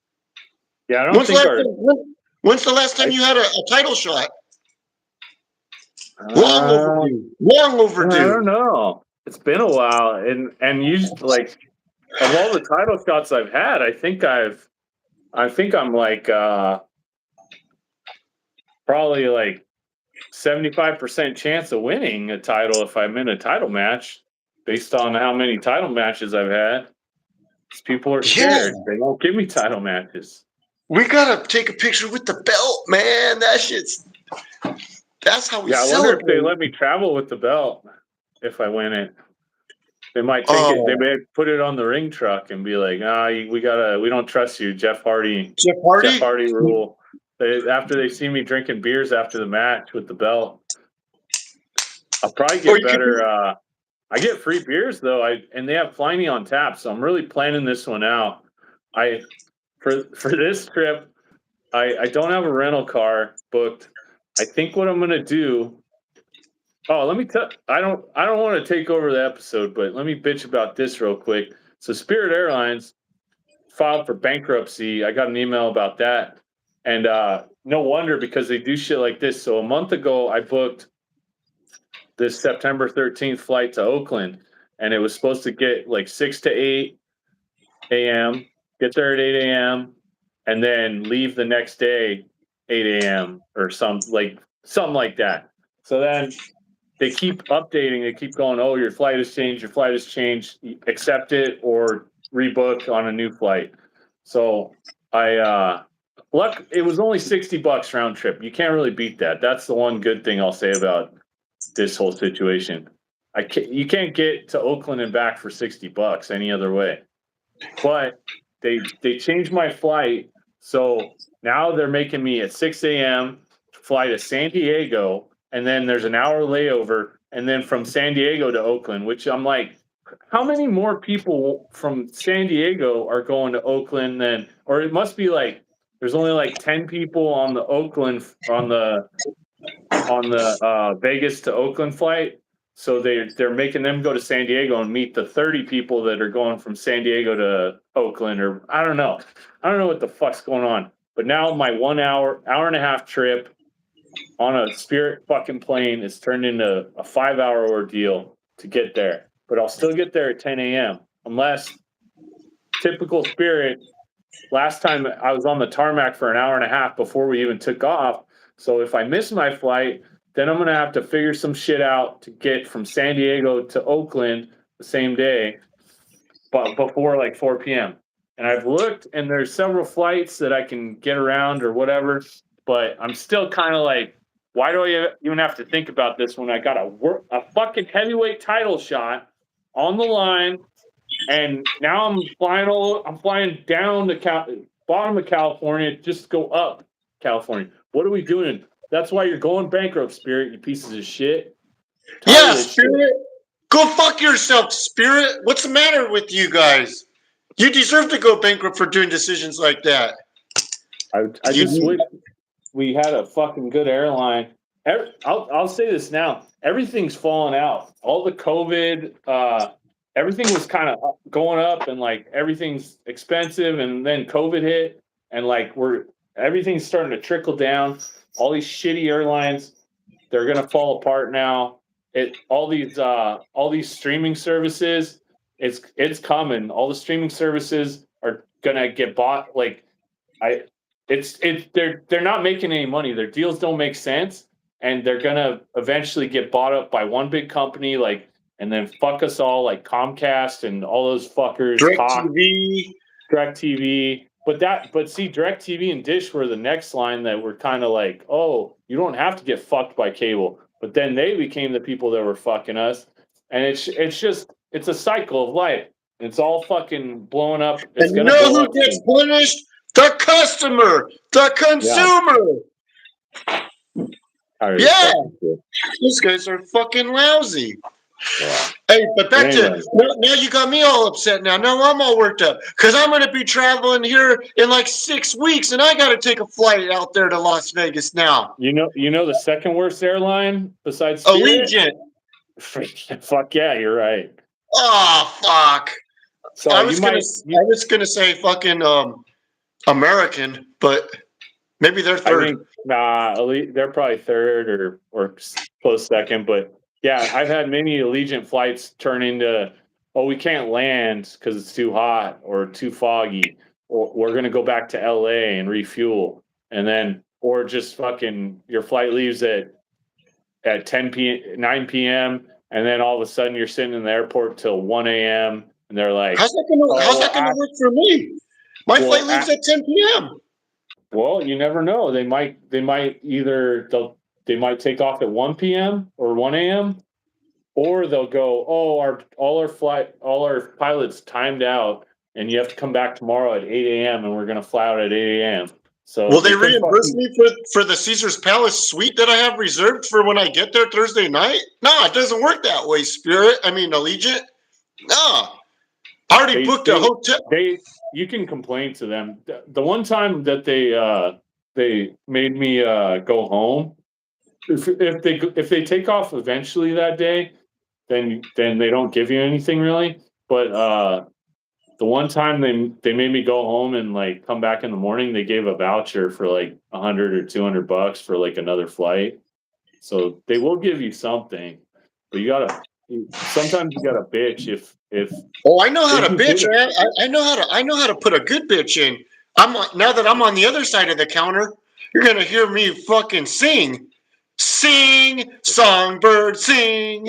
yeah, I don't When's the think last time, when's the last time I, you had a title shot? Long uh, overdue. Long I don't overdue. know. It's been a while, and you like of all the title shots I've had, I think I'm like probably like 75% chance of winning a title if I'm in a title match, based on how many title matches I've had. People are Yeah. scared. They won't give me title matches. We gotta take a picture with the belt, man. That's how we Yeah, I wonder if they celebrate. let me travel with the belt. if I win it. They might take it. They may put it on the ring truck and be like, we don't trust you, Jeff Hardy. Jeff Hardy? Jeff Hardy rule. After they see me drinking beers after the match with the belt, I'll probably get better. I get free beers though. And they have Pliny on tap, so I'm really planning this one out. For this trip, I don't have a rental car booked. I think what I'm gonna do. Oh, let me tell. I don't want to take over the episode, but let me bitch about this real quick. So Spirit Airlines filed for bankruptcy. I got an email about that, and no wonder because they do shit like this. So a month ago, I booked this September 13th flight to Oakland, and it was supposed to get like 6 to 8 a.m. Get there at 8 a.m. and then leave the next day 8 a.m. or something like that. So then they keep updating. They keep going, oh, your flight has changed. Your flight has changed. Accept it or rebook on a new flight. So it was only $60 round trip. You can't really beat that. That's the one good thing I'll say about this whole situation. You can't get to Oakland and back for $60 any other way. But they changed my flight. So now they're making me at 6 a.m. fly to San Diego. And then there's an hour layover, and then from San Diego to Oakland, which I'm like, how many more people from San Diego are going to Oakland than, or it must be like, there's only like 10 people on the Oakland, on the Vegas to Oakland flight. So they're making them go to San Diego and meet the 30 people that are going from San Diego to Oakland, or I don't know what the fuck's going on. But now my 1 hour and a half trip on a Spirit fucking plane is turned into a 5-hour ordeal to get there. But I'll still get there at 10 a.m. unless typical Spirit. Last time I was on the tarmac for an hour and a half before we even took off. So if I miss my flight, then I'm going to have to figure some shit out to get from San Diego to Oakland the same day, but before like 4 p.m. And I've looked, and there's several flights that I can get around or whatever, but I'm still kind of like, why do I even have to think about this when I got a fucking heavyweight title shot on the line, and now I'm flying down the bottom of California just to go up California. What are we doing? That's why you're going bankrupt, Spirit, you pieces of shit. Yeah, Spirit. Go fuck yourself, Spirit. What's the matter with you guys? You deserve to go bankrupt for doing decisions like that. I just wish we had a fucking good airline. I'll say this now. Everything's falling out. All the COVID, everything was kind of going up, and like everything's expensive, and then COVID hit, and like everything's starting to trickle down. All these shitty airlines, they're gonna fall apart now. All these streaming services, it's coming. All the streaming services are gonna get bought. Like they're not making any money. Their deals don't make sense, and they're gonna eventually get bought up by one big company, and then fuck us all, like Comcast and all those fuckers. DirecTV. But see, DirecTV and Dish were the next line that were kind of like, oh, you don't have to get fucked by cable. But then they became the people that were fucking us, and it's a cycle of life. It's all fucking blowing up. It's and you know who gets punished? The customer, the consumer. Yeah, these guys are fucking lousy. Yeah. Hey, but back to now you got me all upset now. Now I'm all worked up because I'm going to be traveling here in like 6 weeks, and I got to take a flight out there to Las Vegas now. You know the second worst airline besides Spirit? Allegiant. Fuck yeah, you're right. Oh fuck. So I was gonna say fucking American, but maybe they're third. They're probably third or close second, but. Yeah, I've had many Allegiant flights turn into, we can't land because it's too hot or too foggy, or we're going to go back to LA and refuel. And then, or just fucking, your flight leaves at 9 p.m. And then all of a sudden you're sitting in the airport till 1 a.m. And they're like, how's that going to work for me? My flight leaves at 10 p.m. Well, you never know. They might take off at 1 p.m. or 1 a.m. Or they'll go, oh, all our pilots timed out, and you have to come back tomorrow at 8 a.m. and we're gonna fly out at 8 a.m. So Will they could reimburse me for the Caesar's Palace suite that I have reserved for when I get there Thursday night? No, it doesn't work that way, Spirit. I mean, Allegiant. No, I already booked a hotel. You can complain to them. The one time that they made me go home, if they take off eventually that day, then they don't give you anything really. But the one time they made me go home and like come back in the morning, they gave a voucher for like $100 or $200 for like another flight. So they will give you something, but sometimes you gotta bitch if Oh, I know how to you bitch, did man. I know how to put a good bitch in. Now that I'm on the other side of the counter, you're gonna hear me fucking sing. Sing, songbird, sing.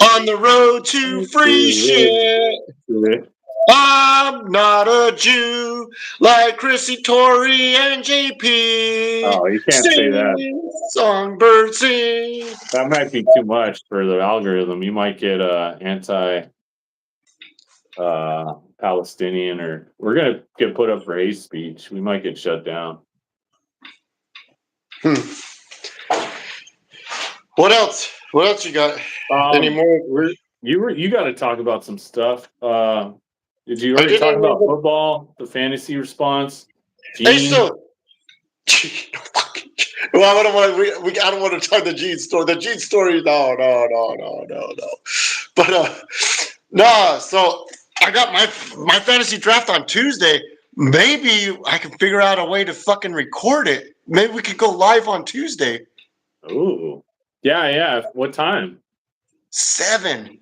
On the road to free shit. it. I'm not a Jew like Chrissy, Tori, and JP. Oh, you can't say that. Sing, songbird, sing. That might be too much for the algorithm. You might get anti Palestinian, or we're gonna get put up for hate speech. We might get shut down. What else? What else you got? Any more? You got to talk about some stuff. Did you I already talk didn't about even- football? The fantasy response. Hey, Gene? so. Well, I don't want to. I don't want to talk the Gene story. The Gene story. No. But no. So I got my fantasy draft on Tuesday. Maybe I can figure out a way to fucking record it. Maybe we could go live on Tuesday. Ooh, yeah. What time? 7.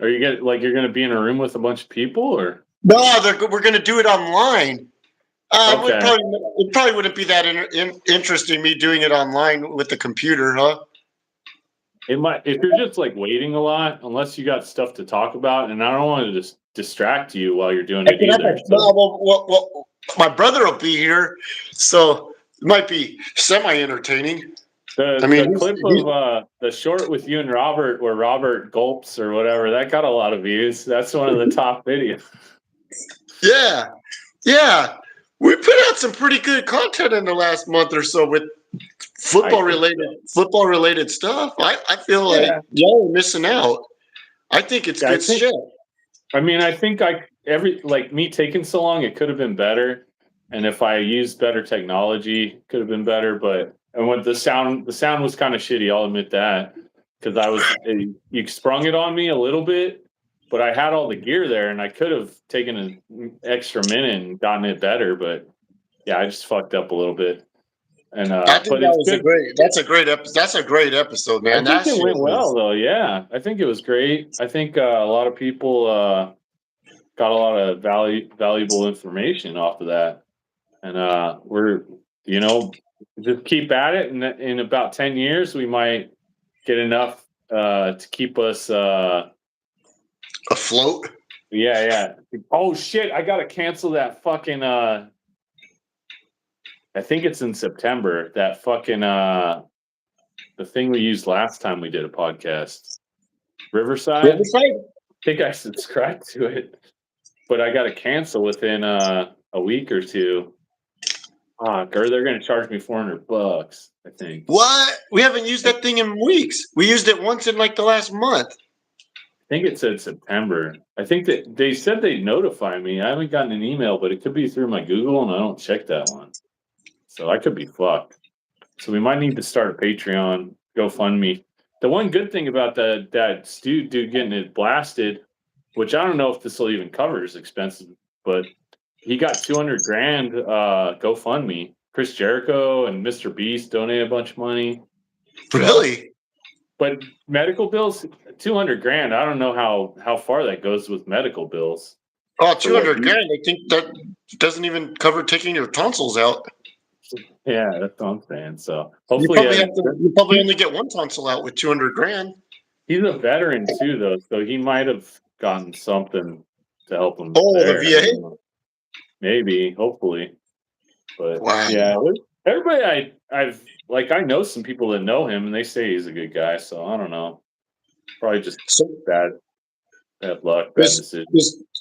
Are you you're gonna be in a room with a bunch of people, or No, we're gonna do it online. Okay. It probably wouldn't be that interesting me doing it online with the computer, huh? it might if you're just like waiting a lot, unless you got stuff to talk about, and I don't want to just distract you while you're doing it either. Well, my brother will be here, so it might be semi-entertaining. The clip of the short with you and Robert, where Robert gulps or whatever, that got a lot of views. That's one of the top videos. Yeah. We put out some pretty good content in the last month or so with football related stuff. I feel like y'all are missing out. I think it's good shit. I mean, I think me taking so long, it could have been better, and if I used better technology, it could have been better. But and when the sound was kind of shitty, I'll admit that, because you sprung it on me a little bit, but I had all the gear there, and I could have taken an extra minute and gotten it better. But yeah, I just fucked up a little bit. And I think that's a great episode, man. I think it went well though. Yeah, I think it was great. I think a lot of people got a lot of valuable information off of that, and we're just keep at it, and in about 10 years we might get enough to keep us afloat. Yeah. Oh shit! I gotta cancel that fucking. I think it's in September. That fucking the thing we used last time we did a podcast, Riverside. I think I subscribed to it, but I got to cancel within a week or two. They're going to charge me $400. I think. What? We haven't used that thing in weeks. We used it once in like the last month. I think it said September. I think that they said they'd notify me. I haven't gotten an email, but it could be through my Google, and I don't check that one. So I could be fucked. So we might need to start a Patreon, GoFundMe. The one good thing about that dude getting it blasted, which I don't know if this will even cover his expenses, but he got $200,000 GoFundMe. Chris Jericho and Mr. Beast donated a bunch of money. Really? But medical bills, $200,000. I don't know how far that goes with medical bills. Oh, $200,000. I think that doesn't even cover taking your tonsils out. Yeah, that's what I'm saying. So hopefully, you probably only get one tonsil out with $200,000. He's a veteran too, though, so he might have gotten something to help him. Oh, the VA. Maybe, hopefully, but wow. Yeah, everybody I know some people that know him, and they say he's a good guy. So I don't know. Probably just So bad luck, bad is decision.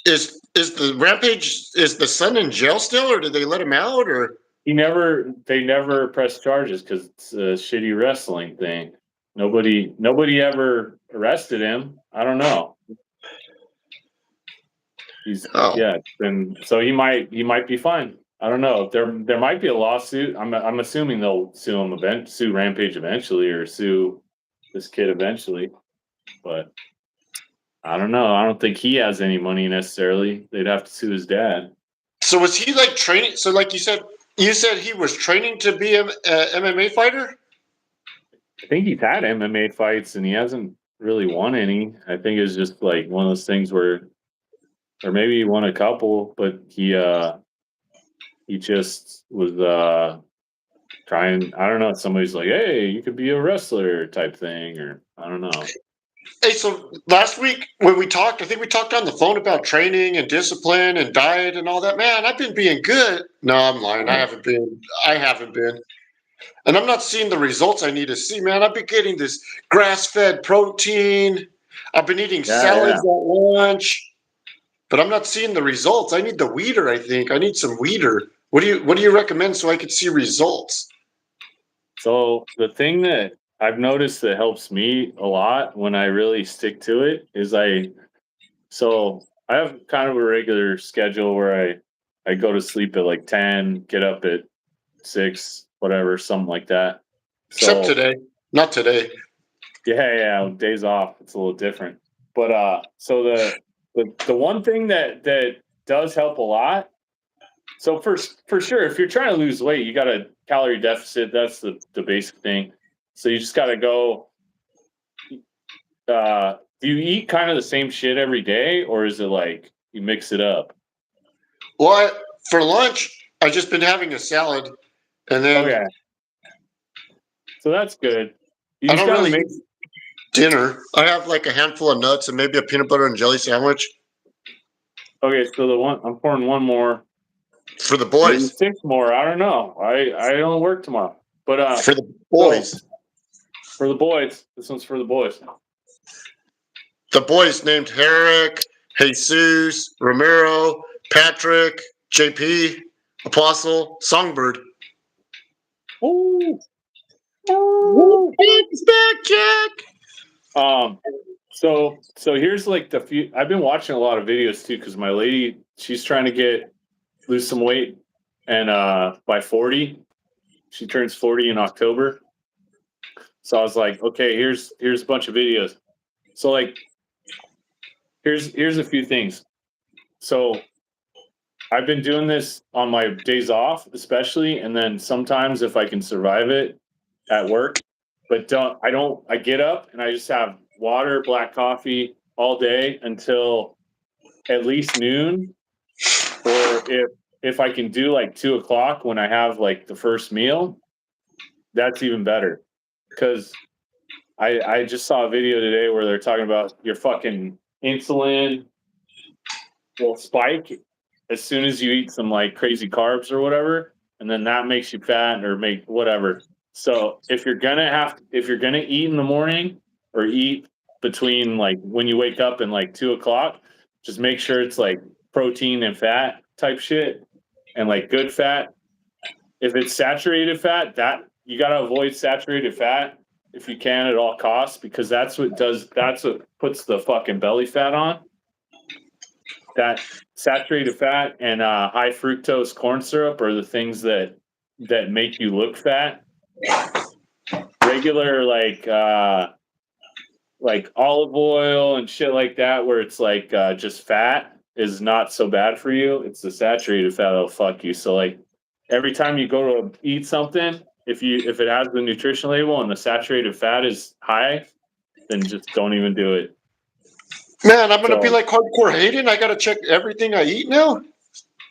is the Rampage, is the son in jail still, or did they let him out, or? They never pressed charges because it's a shitty wrestling thing. Nobody ever arrested him. I don't know. Oh, Yeah, then so he might be fine. I don't know. There might be a lawsuit. I'm assuming they'll sue him sue Rampage eventually, or sue this kid eventually. But I don't know. I don't think he has any money necessarily. They'd have to sue his dad. so was he like training? So like you said he was training to be a MMA fighter. I think he's had MMA fights and he hasn't really won any. I think it's just like one of those things where, or maybe he won a couple, but he just was trying. I don't know. Somebody's like, "Hey, you could be a wrestler," type thing, or I don't know. Hey, so last week when we talked, I think we talked on the phone about training and discipline and diet and all that. Man, I've been being good. No, I'm lying. I haven't been. I haven't been. And I'm not seeing the results I need to see, man. I've been getting this grass-fed protein. I've been eating Yeah, salads yeah. at lunch, but I'm not seeing the results. I need the weeder, I think. I need some weeder. What do you recommend so I could see results? So the thing that I've noticed that helps me a lot when I really stick to it is I have kind of a regular schedule where I go to sleep at like 10, get up at 6, whatever, something like that. Except So today. Not today. yeah, days off, it's a little different. But so the one thing that does help a lot. So for sure, if you're trying to lose weight, you got a calorie deficit. That's the basic thing. So you just got to go. Do you eat kind of the same shit every day, or is it like you mix it up? Well, for lunch, I just been having a salad, and then Okay, so that's good. You I just don't got to really eat mix. dinner. I have like a handful of nuts and maybe a peanut butter and jelly sandwich Okay, so the one I'm pouring one more, for the maybe boys. 6 more. I don't know. I don't work tomorrow, but For the so boys. for the boys, this one's for the boys. The boys named Herrick, Jesus, Ramiro, Patrick, JP, Apostle, Songbird. Ooh, ooh. It's back, Jack. Um, so here's like the few. I've been watching a lot of videos too because my lady, she's trying to lose some weight, and by 40, she turns 40 in October. So I was like, okay, here's a bunch of videos. So like, here's a few things. So I've been doing this on my days off, especially, and then sometimes if I can survive it at work. But I get up and I just have water, black coffee all day until at least noon, or if I can do like 2 o'clock when I have like the first meal, that's even better. Because I just saw a video today where they're talking about your fucking insulin will spike as soon as you eat some like crazy carbs or whatever, and then that makes you fat or make whatever. So if you're gonna eat in the morning or eat between like when you wake up and like 2 o'clock, just make sure it's like protein and fat type shit and like good fat. If it's saturated fat, that you gotta avoid saturated fat if you can at all costs, because that's what puts the fucking belly fat on. That saturated fat and high fructose corn syrup are the things that make you look fat. Regular like olive oil and shit like that, where it's like just fat, is not so bad for you. It's the saturated fat that'll fuck you. So like every time you go to eat something, if it has the nutrition label and the saturated fat is high, then just don't even do it. Man, I'm gonna be So like hardcore Hayden. I gotta check everything I eat now.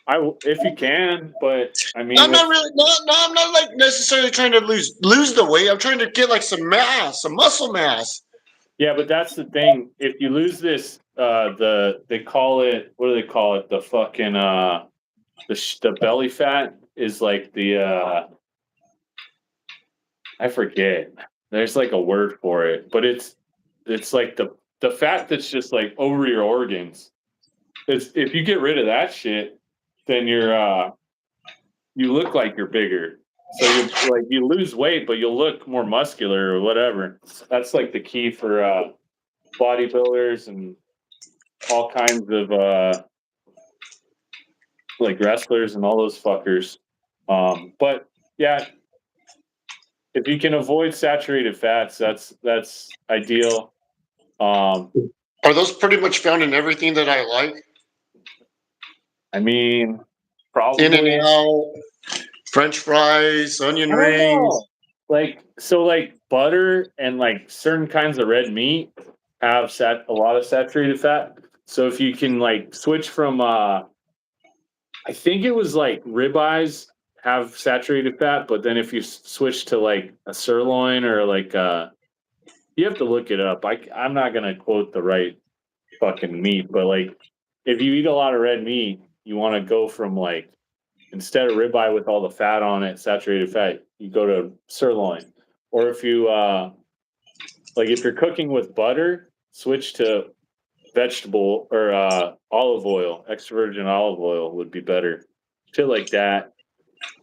if you can, but I mean I'm with not really. No, no, I'm not like necessarily trying to lose the weight. I'm trying to get like some mass, some muscle mass. Yeah, but that's the thing. If you lose this, they call it, what do they call it? The fucking the belly fat is like I forget. There's like a word for it, but it's like the fat that's just like over your organs. If you get rid of that shit, then you look like you're bigger. So you lose weight, but you'll look more muscular or whatever. That's like the key for bodybuilders and all kinds of like wrestlers and all those fuckers. But yeah, if you can avoid saturated fats, that's ideal. Are those pretty much found in everything that I like? I mean, In and probably. out, French fries, onion I don't rings. know. Like butter and like certain kinds of red meat have a lot of saturated fat. So if you can like switch from I think it was like ribeyes have saturated fat, but then if you switch to like a sirloin or like you have to look it up. I'm not gonna quote the right fucking meat, but like if you eat a lot of red meat, you want to go from like instead of ribeye with all the fat on it, saturated fat, you go to sirloin. Or if you like if you're cooking with butter, switch to vegetable or olive oil. Extra virgin olive oil would be better. Shit like that.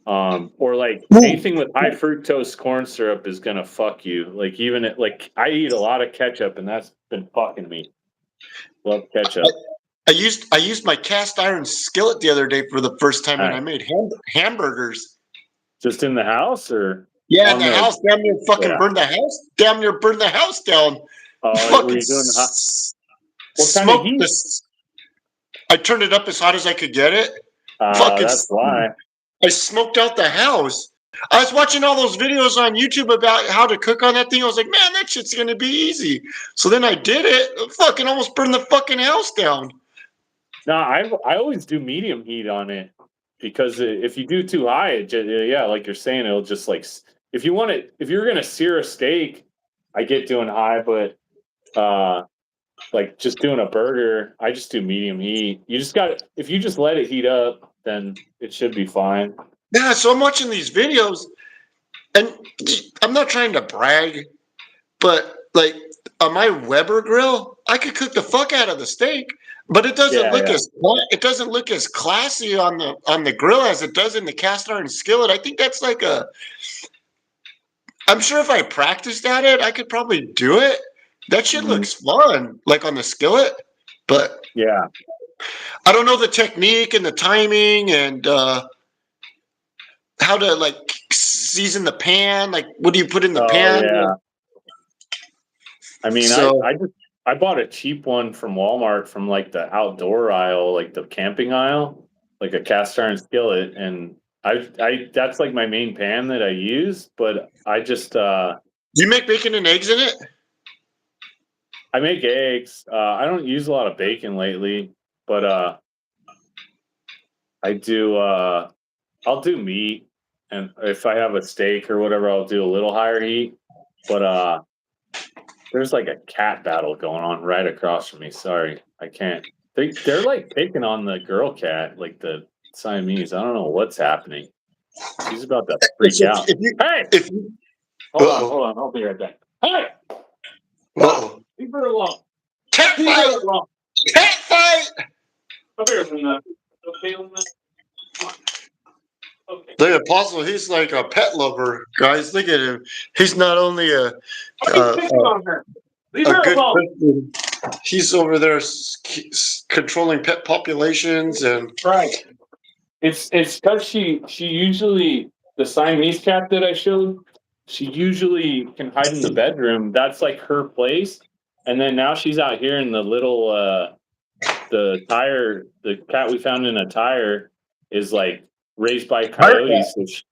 Or like Ooh. anything with high fructose corn syrup is gonna fuck you. Like even like I eat a lot of ketchup and that's been fucking me. Love ketchup. I used my cast iron skillet the other day for the first time, and I Alright. made hamburgers. Just in the house or Yeah, in on the the house, damn near fucking yeah. burned the house. Damn near burned the house down. Were Fucking you doing what kind of smoked heat? this. I turned it up as hot as I could get it. Fucking, That's why. I smoked out the house. I was watching all those videos on YouTube about how to cook on that thing. I was like, man, that shit's gonna be easy. So then I did it. Fucking almost burned the fucking house down. No, I always do medium heat on it because if you do too high, yeah, like you're saying, it'll just like if you want it, if you're gonna sear a steak, I get doing high, but like just doing a burger, I just do medium heat. You just got if you just let it heat up, then it should be fine. Yeah, so I'm watching these videos, and I'm not trying to brag, but like on my Weber grill, I could cook the fuck out of the steak, but Yeah, yeah. it doesn't look as classy on the grill as it does in the cast iron skillet. I think that's like a. I'm sure if I practiced at it, I could probably do it. That shit Mhm. looks fun, like on the skillet, but Yeah. I don't know the technique and the timing and how to like season the pan. Like, what do you put in the Oh pan? yeah. I mean, So I bought a cheap one from Walmart from like the outdoor aisle, like the camping aisle, like a cast iron skillet, and I that's like my main pan that I use. But I just you make bacon and eggs in it? I make eggs. I don't use a lot of bacon lately, but I do. I'll do meat, and if I have a steak or whatever, I'll do a little higher heat. But there's like a cat battle going on right across from me. Sorry, I can't. They're like picking on the girl cat, like the Siamese. I don't know what's happening. She's about to freak If, out. if you, Hey, if you, uh-oh, hold on. I'll be right back. Hey, uh-oh. leave her alone. Cat Leave fight! her alone. Cat fight! Come here, Luna. Okay, Luna. Come on. Okay. The apostle, he's like a pet lover, guys. Look at him. He's not only Why are you picking on her? Leave a her good alone. Christian, he's over there controlling pet populations and Right. It's because she usually the Siamese cat that I showed. She usually can hide in the bedroom. That's like her place. And then now she's out here in the little the cat we found in a tire is like raised by tire cat. coyotes. Which,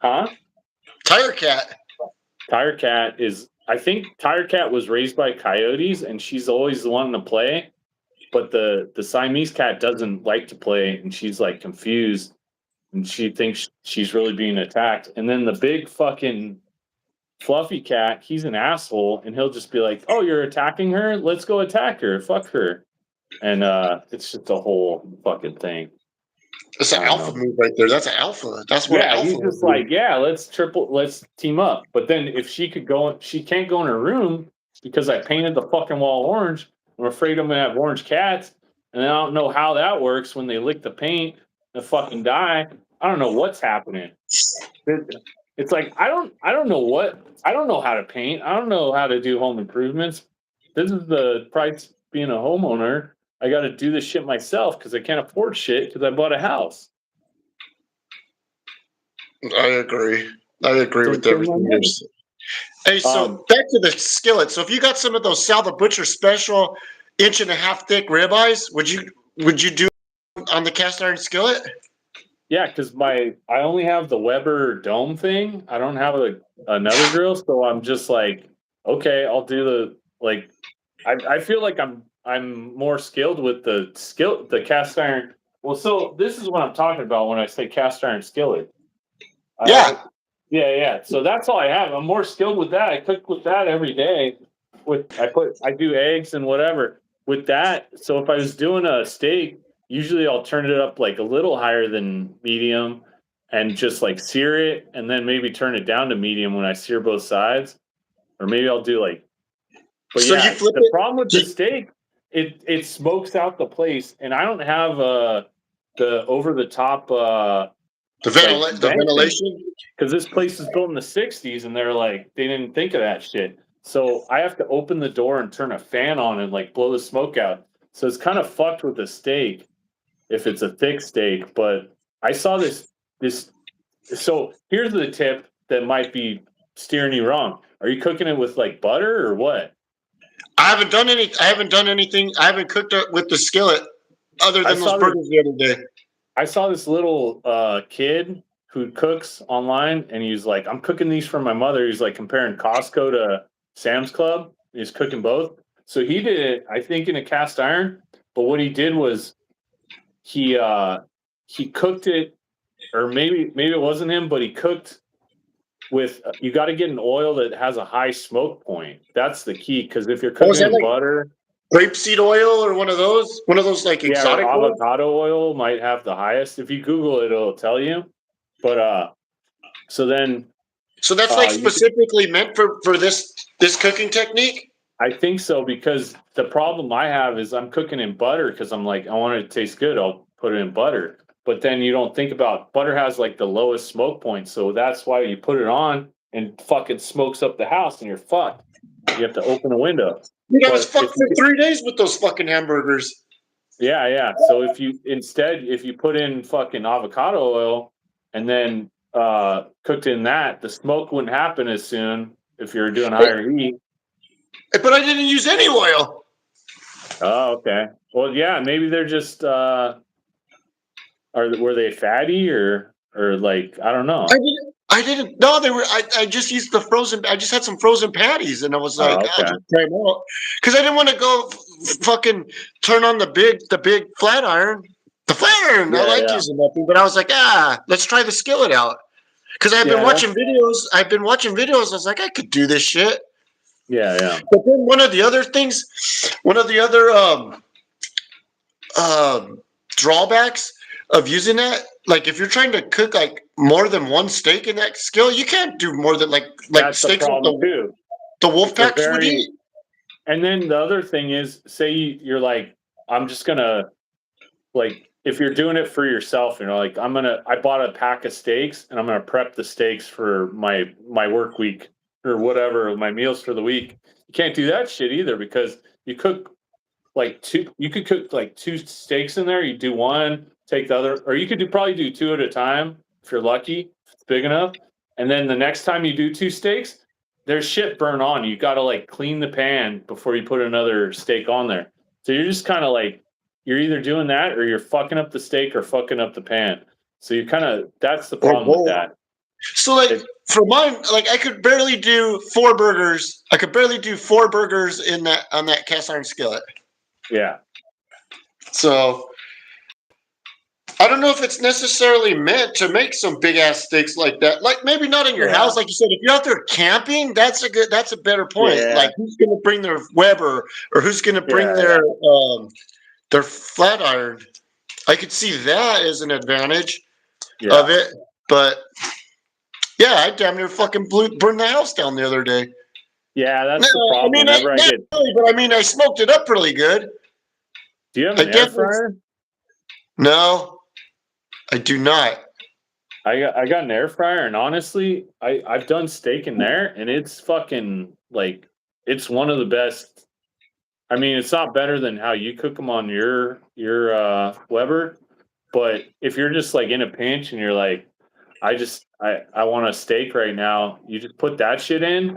huh? Tire cat. Tire cat is I think Tire cat was raised by coyotes and she's always wanting to play. But the Siamese cat doesn't like to play and she's like confused and she thinks she's really being attacked. And then the big fucking fluffy cat, he's an asshole, and he'll just be like, "Oh, you're attacking her? Let's go attack her. Fuck her." And it's just a whole fucking thing. That's an I don't alpha know. move right there. That's an alpha. That's what an Yeah, alpha he's would just do. like, yeah, let's team up. But then if she can't go in her room. because I painted the fucking wall orange. I'm afraid I'm gonna have orange cats, and I don't know how that works when they lick the paint and fucking die. I don't know what's happening. It's like I don't know how to paint. I don't know how to do home improvements. This is the price being a homeowner. I got to do this shit myself because I can't afford shit because I bought a house. I agree. I agree So with everything you're saying. Hey, so back to the skillet. So if you got some of those Sal the Butcher special 1.5 inch thick ribeyes, would you do it on the cast iron skillet? Yeah, because I only have the Weber dome thing. I don't have another grill, so I'm just like, okay, I'll do I feel like I'm more skilled with the cast iron. Well, so this is what I'm talking about when I say cast iron skillet. Yeah. Yeah. So that's all I have. I'm more skilled with that. I cook with that every day. I do eggs and whatever with that. So if I was doing a steak, usually I'll turn it up like a little higher than medium and just like sear it and then maybe turn it down to medium when I sear both sides. Or maybe I'll do like but So you yeah, flip the it. problem with the steak, it smokes out the place and I don't have the over the top The ventilation. because this place is built in the 60s and they're like they didn't think of that shit, so I have to open the door and turn a fan on and like blow the smoke out, so it's kind of fucked with the steak if it's a thick steak. But I saw this so here's the tip that might be steering you wrong. Are you cooking it with like butter or what? I haven't done anything. I haven't cooked it with the skillet other I than those saw this burgers the other day. I saw this little kid who cooks online, and he's like, "I'm cooking these for my mother." He's like comparing Costco to Sam's Club. He's cooking both. So he did it, I think, in a cast iron. But what he did was he cooked it, or maybe it wasn't him, but he cooked with. You got to get an oil that has a high smoke point. That's the key, because if you're Oh, is cooking that in like butter, grapeseed oil or one of those? One of those like yeah, or exotic oils? avocado oil might have the highest. If you Google it, it'll tell you. But so then So that's like you specifically meant for this cooking technique? I think so because the problem I have is I'm cooking in butter because I'm like I want it to taste good. I'll put it in butter. But then you don't think about butter has like the lowest smoke point, so that's why you put it on and fucking smokes up the house and you're fucked. You have to open a window. Dude, I was But if fucked you for 3 days with those fucking hamburgers. yeah. So if you put in fucking avocado oil and then cooked in that, the smoke wouldn't happen as soon if you're doing higher heat. But I didn't use any oil. Oh, okay. Well, yeah, maybe they're just were they fatty or like I don't know. I didn't. No, they were. I just used the frozen. I just had some frozen patties, and I was like, Oh, I'll okay. just try them out because I didn't want to go fucking turn on the big flat iron. The flat iron. I like Yeah. using that thing, but I was like, let's try the skillet out because I've been Yeah, watching videos. I've been watching videos. I was like, I could do this shit. yeah. But then one of the other things, one of the other drawbacks of using that, like if you're trying to cook like more than one steak in that skill, you can't do more than like That's the steaks like problem too. the wolf It's a packs would very eat. and then the other thing is say you're like I'm just gonna like if you're doing it for yourself, like I bought a pack of steaks and I'm gonna prep the steaks for my work week or whatever, my meals for the week. You can't do that shit either because you could cook like two steaks in there, you do one, take the other, or you could probably do two at a time if you're lucky, if it's big enough. And then the next time you do two steaks, there's shit burn on. You gotta like clean the pan before you put another steak on there. So you're just kind of like you're either doing that or you're fucking up the steak or fucking up the pan. So you kind of that's the Or problem with both. that. So like for mine, like I could barely do 4 burgers. I could barely do 4 burgers in that on that cast iron skillet. Yeah. So I don't know if it's necessarily meant to make some big ass steaks like that. Like maybe not in your house, like you said. If you're out there camping, that's a better point. Yeah. Like who's gonna bring their Weber or who's gonna bring their flat iron? I could see that as an advantage of it, but yeah, I damn near fucking burned the house down the other day. Yeah, No, that's the I problem. mean, Whenever I not get, really, but I mean, I smoked it up really good. do you have I an air definitely. fryer? No, I do not. I got an air fryer, and honestly, I've done steak in there, and it's fucking like it's one of the best. I mean, it's not better than how you cook them on your Weber, but if you're just like in a pinch and you're like, I want a steak right now, you just put that shit in,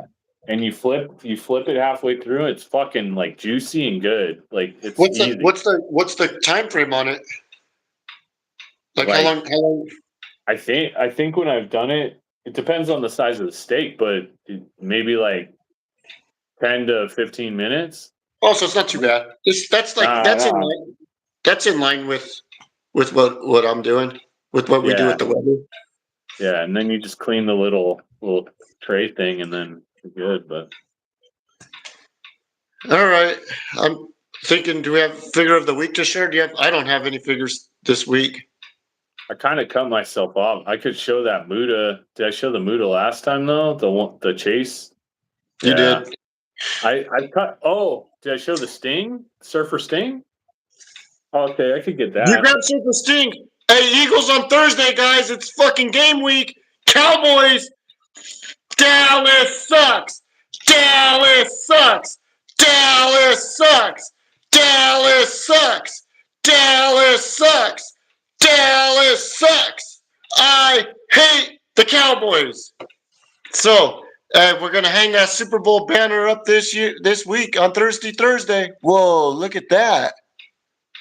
and you flip it halfway through. It's fucking like juicy and good. Like it's What's the easy. what's the what's the time frame on it? Like how Like long? How long? I think when I've done it, it depends on the size of the steak, but maybe like 10 to 15 minutes. Oh, so it's not too bad. That's like Nah, nah. that's in line with what I'm doing with what we do Yeah, with the weather. yeah, and then you just clean the little tray thing, and then you're good. But All right, I'm thinking. Do we have figure of the week to share? Do you have? I don't have any figures this week. I kind of cut myself off. I could show that Muda. Did I show the Muda last time though? The chase. You Yeah, did. I cut. Oh, did I show the Sting Surfer Sting? Okay, I could get You that. grab Super Sting. Hey, Eagles on Thursday, guys. It's fucking game week. Cowboys. Dallas sucks. Dallas sucks. Dallas sucks. Dallas sucks. Dallas sucks. Dallas sucks. I hate the Cowboys. So we're gonna hang that Super Bowl banner up this week on Thursday. Whoa, look at that!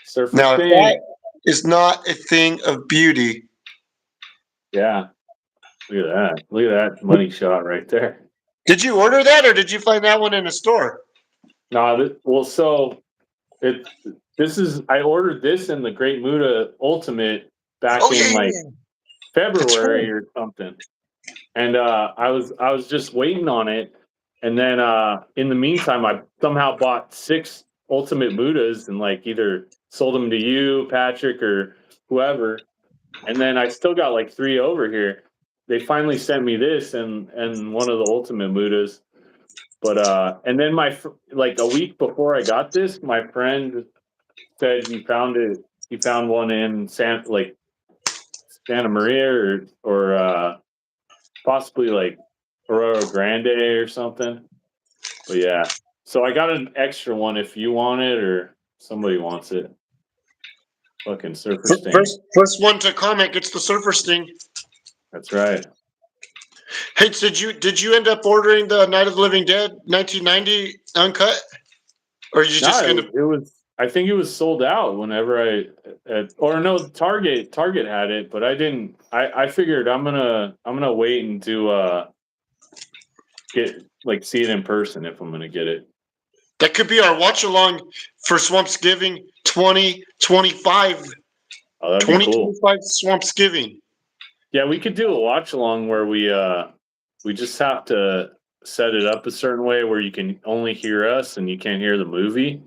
Surfer Now, if Sting. that is not a thing of beauty, Yeah, look at that. Look at that money shot right there. did you order that or did you find that one in a store? No, well, so it this is I ordered this in the Great Muda Ultimate back Oh yeah, in like yeah, yeah. That's February right. or something. And I was just waiting on it. And then in the meantime I somehow bought 6 Ultimate Mudas and like either sold them to you, Patrick, or whoever. And then I still got like 3 over here. They finally sent me this and one of the Ultimate Mudas. But and then like a week before I got this, my friend said he found it. He found one in Santa Maria or possibly like Aurora Grande or something. But yeah, so I got an extra one if you want it or somebody wants it. Fucking Surfer Sting. First one to comment gets the Surfer Sting. That's right. Hey, did you end up ordering the Night of the Living Dead 1990 uncut, or are you just No, gonna? it was. I think it was sold out whenever or no, Target had it, but I didn't. I figured I'm gonna wait and do get like see it in person if I'm gonna get it. That could be our watch along for Swampsgiving 2025. Oh, that'd be cool. 2025 Swampsgiving. Yeah, we could do a watch along where we just have to set it up a certain way where you can only hear us and you can't hear the movie.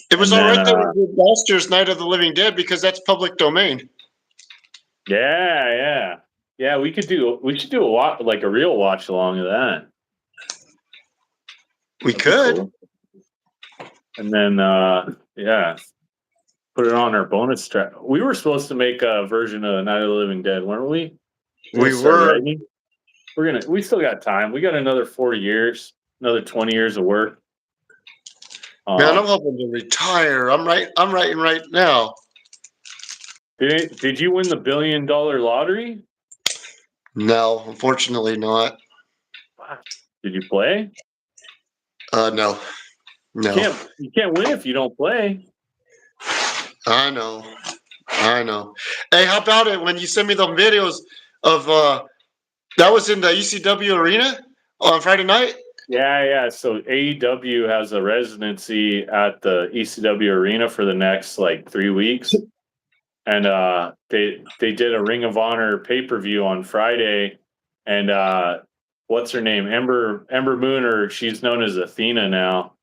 It was And all then right that we did last year's Night of the Living Dead because that's public domain. yeah, we should do a lot like a real watch along of that. We That'd be could. cool. And then yeah, put it on our bonus track. We were supposed to make a version of Night of the Living Dead, weren't we? We're We gonna start were. writing. We still got time. We got another 40 years, another 20 years of work. Man, I'm hoping to retire. I'm writing right now. Did you win the $1 billion lottery? No, unfortunately not. Did you play? No. No. You can't win if you don't play. I know. Hey, how about it when you send me the videos of that was in the ECW arena on Friday night? Yeah. So AEW has a residency at the ECW arena for the next like 3 weeks. And they did a Ring of Honor pay-per-view on Friday, and what's her name? Ember Moon, or she's known as Athena now.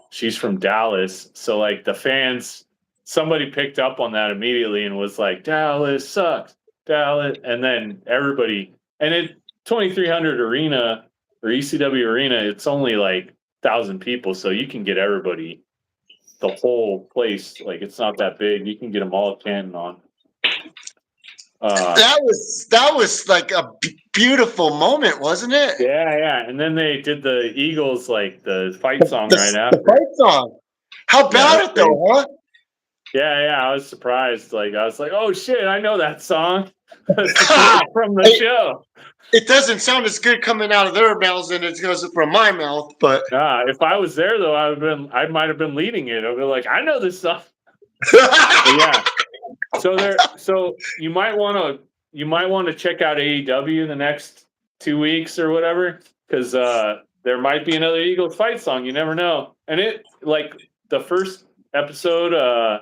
She's from Dallas. So like the fans, somebody picked up on that immediately and was like, Dallas sucks. Dallas. And then everybody, and it 2300 arena or ECW arena, it's only like 1,000 people, so you can get everybody, the whole place. Like, it's not that big. You can get them all chanting on. That was like a beautiful moment, wasn't it? Yeah. And then they did the Eagles, like the fight song right after. The fight song. How about it though, huh? Yeah. I was surprised. Like, I was like, oh shit, I know that song from the show. It doesn't sound as good coming out of their mouths than it goes from my mouth, but if I was there though, I might have been leading it. I'd be like, I know this stuff. Yeah. So you might want to check out AEW in the next 2 weeks or whatever, because there might be another Eagles fight song. You never know. And it, like, the first episode,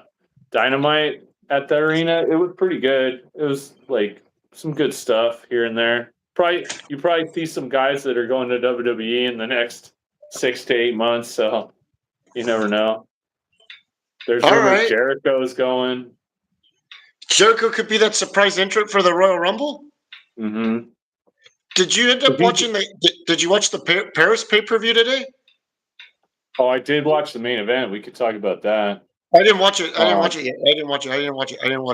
Dynamite at the arena, it was pretty good. It was like some good stuff here and there. You probably see some guys that are going to WWE in the next 6 to 8 months. So you never know. There's rumors Jericho's going. Jericho could be that surprise entrant for the Royal Rumble. Mm-hmm. Did you end up watching Did you watch the Paris pay-per-view today? Oh, I did watch the main event. We could talk about that. I didn't watch it. I didn't watch it yet. I didn't watch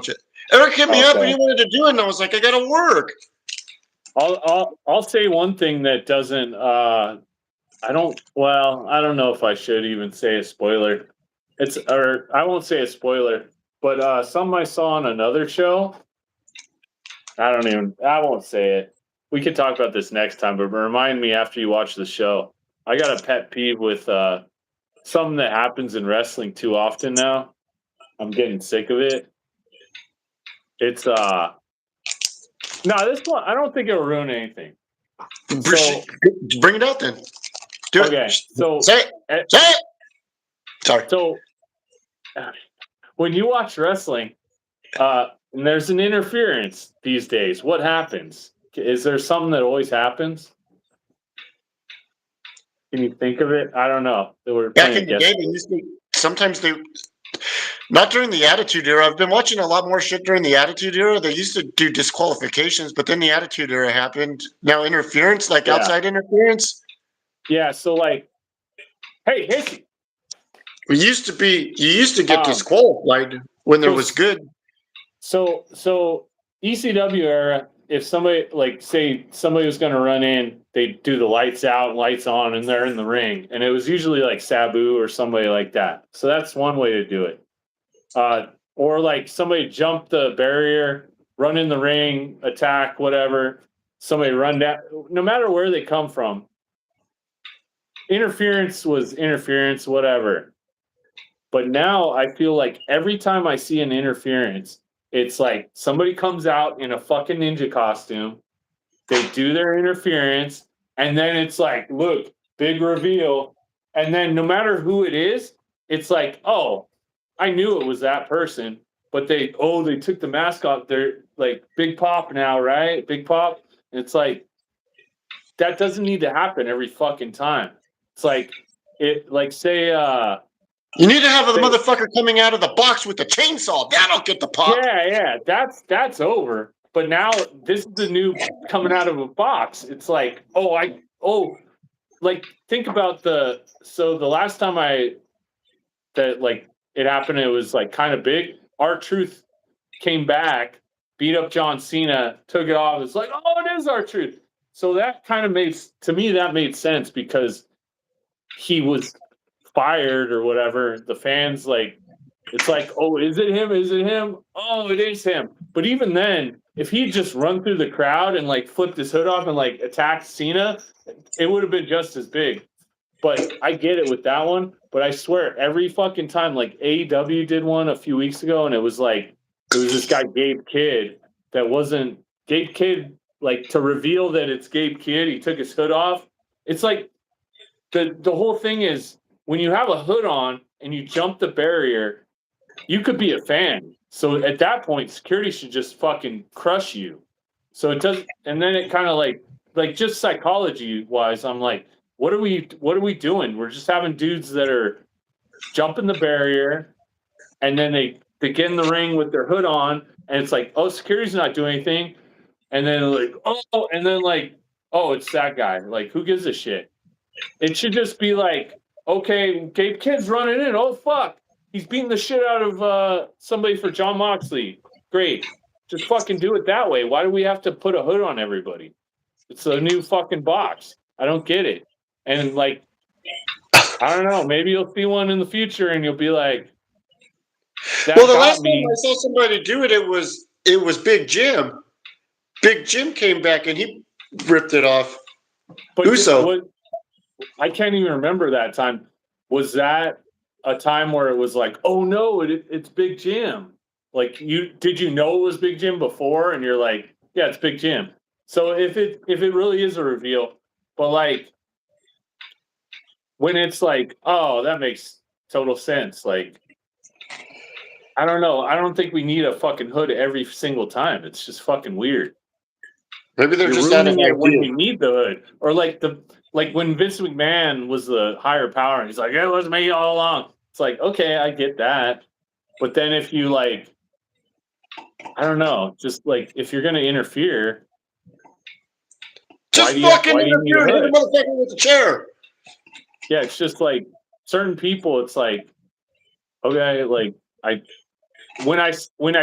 it. Eric hit me up and he wanted to do it, and I was like, I gotta work. I'll say one thing that doesn't. I don't know if I should even say a spoiler. I won't say a spoiler, but something I saw on another show. I won't say it. We could talk about this next time, but remind me after you watch the show. I got a pet peeve with something that happens in wrestling too often now. I'm getting sick of it. It's this one, I don't think it'll ruin anything. So, bring it out then. Do it. Okay, so say it. Sorry. So when you watch wrestling, and there's an interference these days, what happens? Is there something that always happens? Can you think of it? I don't know. Back in the day, sometimes not during the Attitude Era. I've been watching a lot more shit during the Attitude Era. They used to do disqualifications, but then the Attitude Era happened. Now interference, like outside interference. Yeah, so like, hey, Hissy. You used to get disqualified when there was good. So ECW era, if somebody, like, say somebody was going to run in, they'd do the lights out, lights on, and they're in the ring. And it was usually like Sabu or somebody like that. So that's one way to do it. Or like somebody jump the barrier, run in the ring, attack, whatever. Somebody run down, no matter where they come from. Interference was interference, whatever. But now I feel like every time I see an interference, it's like somebody comes out in a fucking ninja costume, they do their interference, and then it's like, look, big reveal. And then no matter who it is, it's like, oh, I knew it was that person, but they took the mask off. They're like, big pop now, right? Big pop. And it's like, that doesn't need to happen every fucking time. It's like, say, you need to have the motherfucker coming out of the box with the chainsaw. That'll get the pop. Yeah, that's over. But now this is the new coming out of a box. It's like, think about the last time it happened, it was like kind of big. R-Truth came back, beat up John Cena, took it off. It's like, oh, it is R-Truth. So that kind of made sense because he was fired or whatever. The fans, like, it's like, oh, is it him? Is it him? Oh, it is him. But even then, if he'd just run through the crowd and like flipped his hood off and like attacked Cena, it would have been just as big. But I get it with that one. But I swear, every fucking time, like AEW did one a few weeks ago, and it was this guy Gabe Kidd that wasn't Gabe Kidd. Like, to reveal that it's Gabe Kidd, he took his hood off. It's like the whole thing is, when you have a hood on and you jump the barrier, you could be a fan. So at that point, security should just fucking crush you. So it does, and then it kind of like just psychology wise, I'm like, what are we doing? We're just having dudes that are jumping the barrier, and then they get in the ring with their hood on, and it's like, oh, security's not doing anything, and then like, oh, and then like, oh, it's that guy. Like, who gives a shit? It should just be like, okay, Gabe Kidd's running in. Oh fuck, he's beating the shit out of somebody for John Moxley. Great, just fucking do it that way. Why do we have to put a hood on everybody? It's a new fucking box. I don't get it. And like, I don't know. Maybe you'll see one in the future, and you'll be like, "That Well, the got last time me." I saw somebody do it, it was Big Jim. Big Jim came back and he ripped it off. But Uso. what? I can't even remember that time. Was that a time where it was like, "Oh no, it's Big Jim"? Like, did you know it was Big Jim before, and you're like, "Yeah, it's Big Jim." So if it really is a reveal, but like when it's like, "Oh, that makes total sense," like. I don't know. I don't think we need a fucking hood every single time. It's just fucking weird. Maybe they're You're just out of ruining it when idea. you need the hood, or like when Vince McMahon was the higher power, and he's like, "It was me all along." It's like, okay, I get that, but then if you like, I don't know, just like if you're gonna interfere, Just fucking why do you need a interfere and hit a hood? motherfucker with a chair. Yeah, it's just like certain people. It's like, okay, like I when I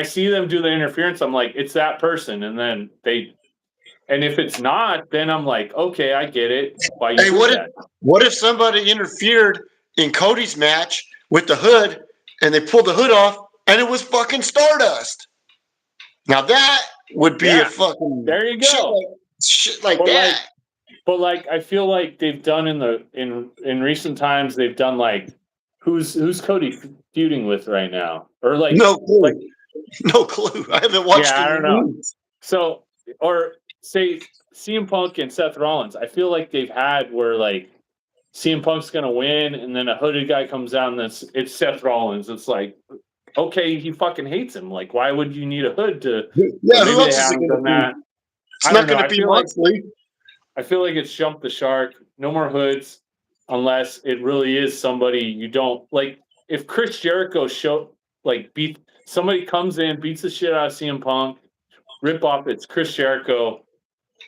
see them do the interference, I'm like, it's that person, and then they. And if it's not, then I'm like, okay, I get it. Why you Hey, did that? what if somebody interfered in Cody's match with the hood and they pulled the hood off and it was fucking Stardust? Now that would be a Yeah, fucking there you go. shit like But like, that. I feel like they've done in recent times they've done like who's Cody feuding with right now, or No like clue. No clue. I haven't watched yeah, it I in don't know. weeks. So or say CM Punk and Seth Rollins. I feel like they've had where like CM Punk's gonna win, and then a hooded guy comes out, and it's Seth Rollins. It's like, okay, he fucking hates him. Like, why would you need a hood to? Or Yeah, who maybe they else is it haven't going to done be? that. It's I don't not know. going to be Moxley. I feel like it's jumped the shark. No more hoods, unless it really is somebody you don't like. If Chris Jericho beat somebody comes in, beats the shit out of CM Punk, rip off. It's Chris Jericho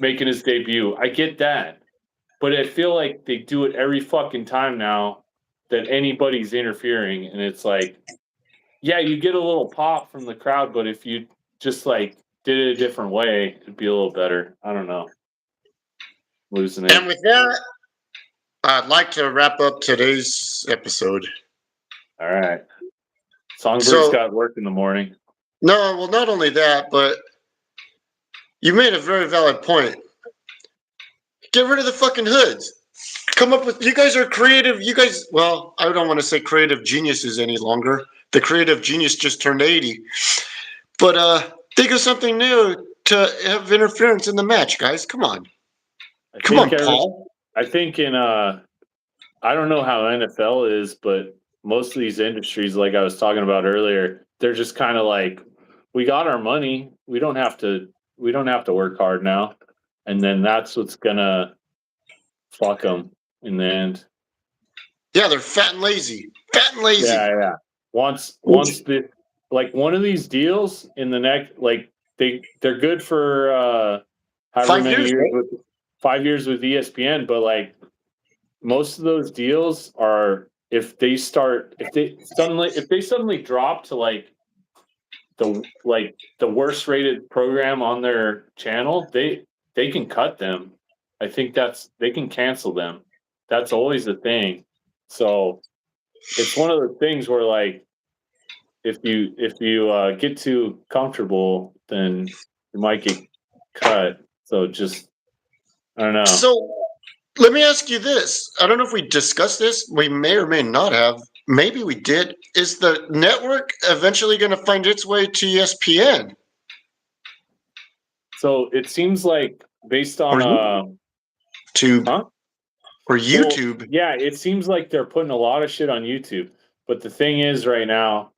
making his debut. I get that, but I feel like they do it every fucking time now that anybody's interfering, and it's like, yeah, you get a little pop from the crowd, but if you just like did it a different way, it'd be a little better. I don't know. Losing And it. with that, I'd like to wrap up today's episode. All right. Songbird's So, got work in the morning. no, well, not only that, but you made a very valid point. Get rid of the fucking hoods. Come up with. You guys are creative. You guys. Well, I don't want to say creative geniuses any longer. The creative genius just turned 80. But think of something new to have interference in the match, guys. Come on. I Come think on, every Paul. I think in I don't know how NFL is, but most of these industries, like I was talking about earlier, they're just kind of like, we got our money. We don't have to work hard now. And then that's what's gonna fuck them in the end. Yeah, they're fat and lazy. Fat and lazy. Yeah, yeah. Which, Once the like one of these deals in the next like they're good for however 5 years, many years right? with 5 years with ESPN, but like most of those deals are if they suddenly drop to the worst rated program on their channel, they can cut them. I think they can cancel them. That's always the thing. So it's one of the things where like if you get too comfortable, then you might get cut. So just I don't know. So let me ask you this. I don't know if we discussed this. We may or may not have. Maybe we did. Is the network eventually going to find its way to ESPN So it seems like based or on YouTube huh? or Well, YouTube? yeah, it seems like they're putting a lot of shit on YouTube. But the thing is, right now,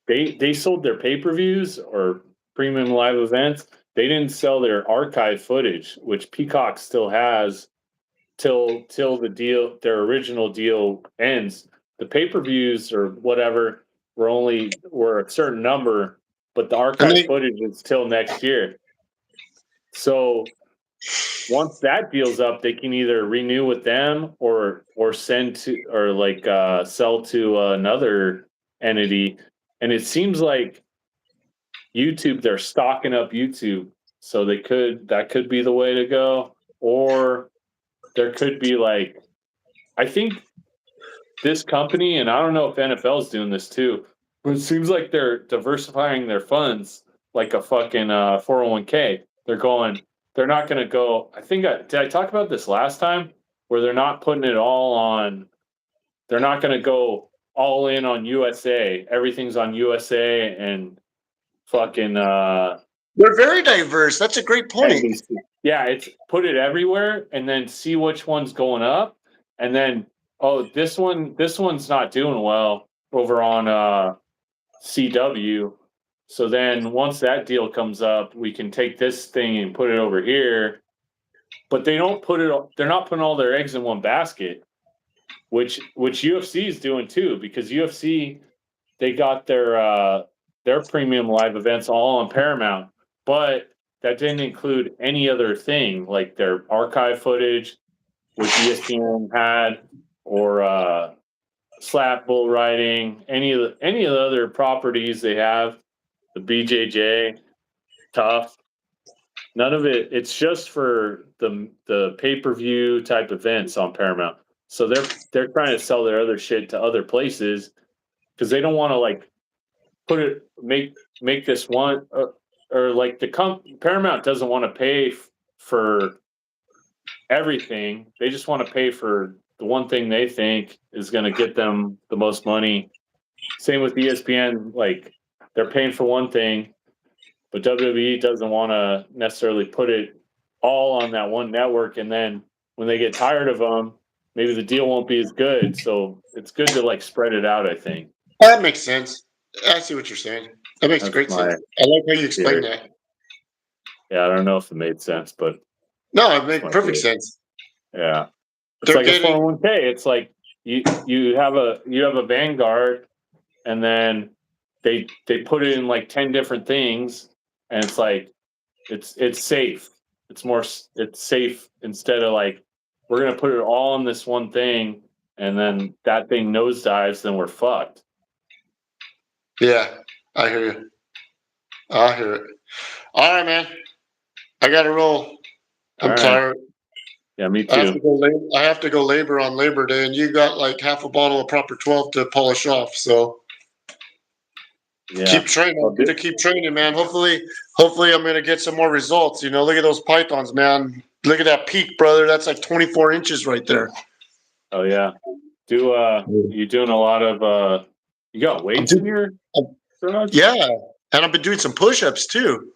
they sold their pay per views or premium live events. They didn't sell their archive footage, which Peacock still has till their original deal ends. The pay per views or whatever were a certain number, but the And archive they footage is till next year. So once that deal's up, they can either renew with them or send to or like sell to another entity. And it seems like YouTube, they're stocking up YouTube, so that could be the way to go. Or there could be like, I think this company, and I don't know if NFL is doing this too, but it seems like they're diversifying their funds like a fucking 401k. They're not going to go. Did I talk about this last time where they're not putting it all on, they're not going to go all in on USA. Everything's on USA and fucking, They're very diverse. That's a great point. NBC. Yeah, it's put it everywhere and then see which one's going up. And then, oh, this one's not doing well over on CW. So then once that deal comes up, we can take this thing and put it over here. But they're not putting all their eggs in one basket, which UFC is doing too, because UFC, they got their premium live events all on Paramount, but that didn't include any other thing like their archive footage, which ESPN had, or slap bull riding, any of the other properties they have, the BJJ, tough. None of it. It's just for the pay-per-view type events on Paramount. So they're trying to sell their other shit to other places because they don't want to like make this one or like Paramount doesn't want to pay for everything. They just want to pay for the one thing they think is going to get them the most money. Same with ESPN. Like they're paying for one thing, but WWE doesn't want to necessarily put it all on that one network. And then when they get tired of them, maybe the deal won't be as good. So it's good to like spread it out, I think. That makes sense. I see what you're saying. That makes That's great my sense. I like how you explain theory. that. Yeah, I don't know if it made sense, but No, it that's makes my perfect theory. sense. Yeah. It's They're like a getting 401k. It's like you have a Vanguard, and then they put it in like 10 different things, and it's like it's safe. It's safe instead of like we're gonna put it all in this one thing, and then that thing nosedives, then we're fucked. yeah, I hear you. I hear it. All right, man. I gotta roll. All I'm right. tired. Yeah, me I have to too. go. I have to go labor on Labor Day, and you got like half a bottle of Proper 12 to polish off. So keep Yeah. training. I'll I'm do. gonna keep training, man. Hopefully, I'm gonna get some more results. You know, look at those pythons, man. Look at that peak, brother. That's like 24 inches right there. Oh yeah. You doing a lot of you got I'm weights in doing, your garage? yeah, and I've been doing some push-ups too.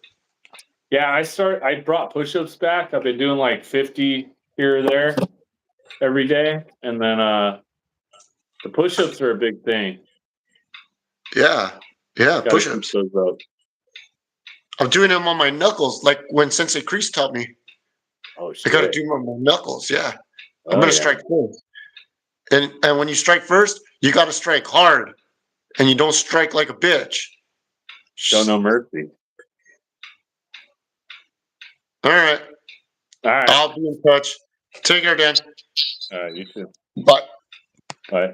Yeah, I brought push-ups back. I've been doing like 50 here or there every day. And then the push-ups are a big thing. Yeah, yeah, Got to keep push-ups. those up. I'm doing them on my knuckles, like when Sensei Kreese taught me. Oh I got to shit. do them on my knuckles. Yeah, I'm Oh gonna yeah. strike first, and when you strike first, you got to strike hard, and you don't strike like a bitch. Show no mercy. All right, All right. I'll be in touch. Take care, Dan. All right, you too. Bye. Bye.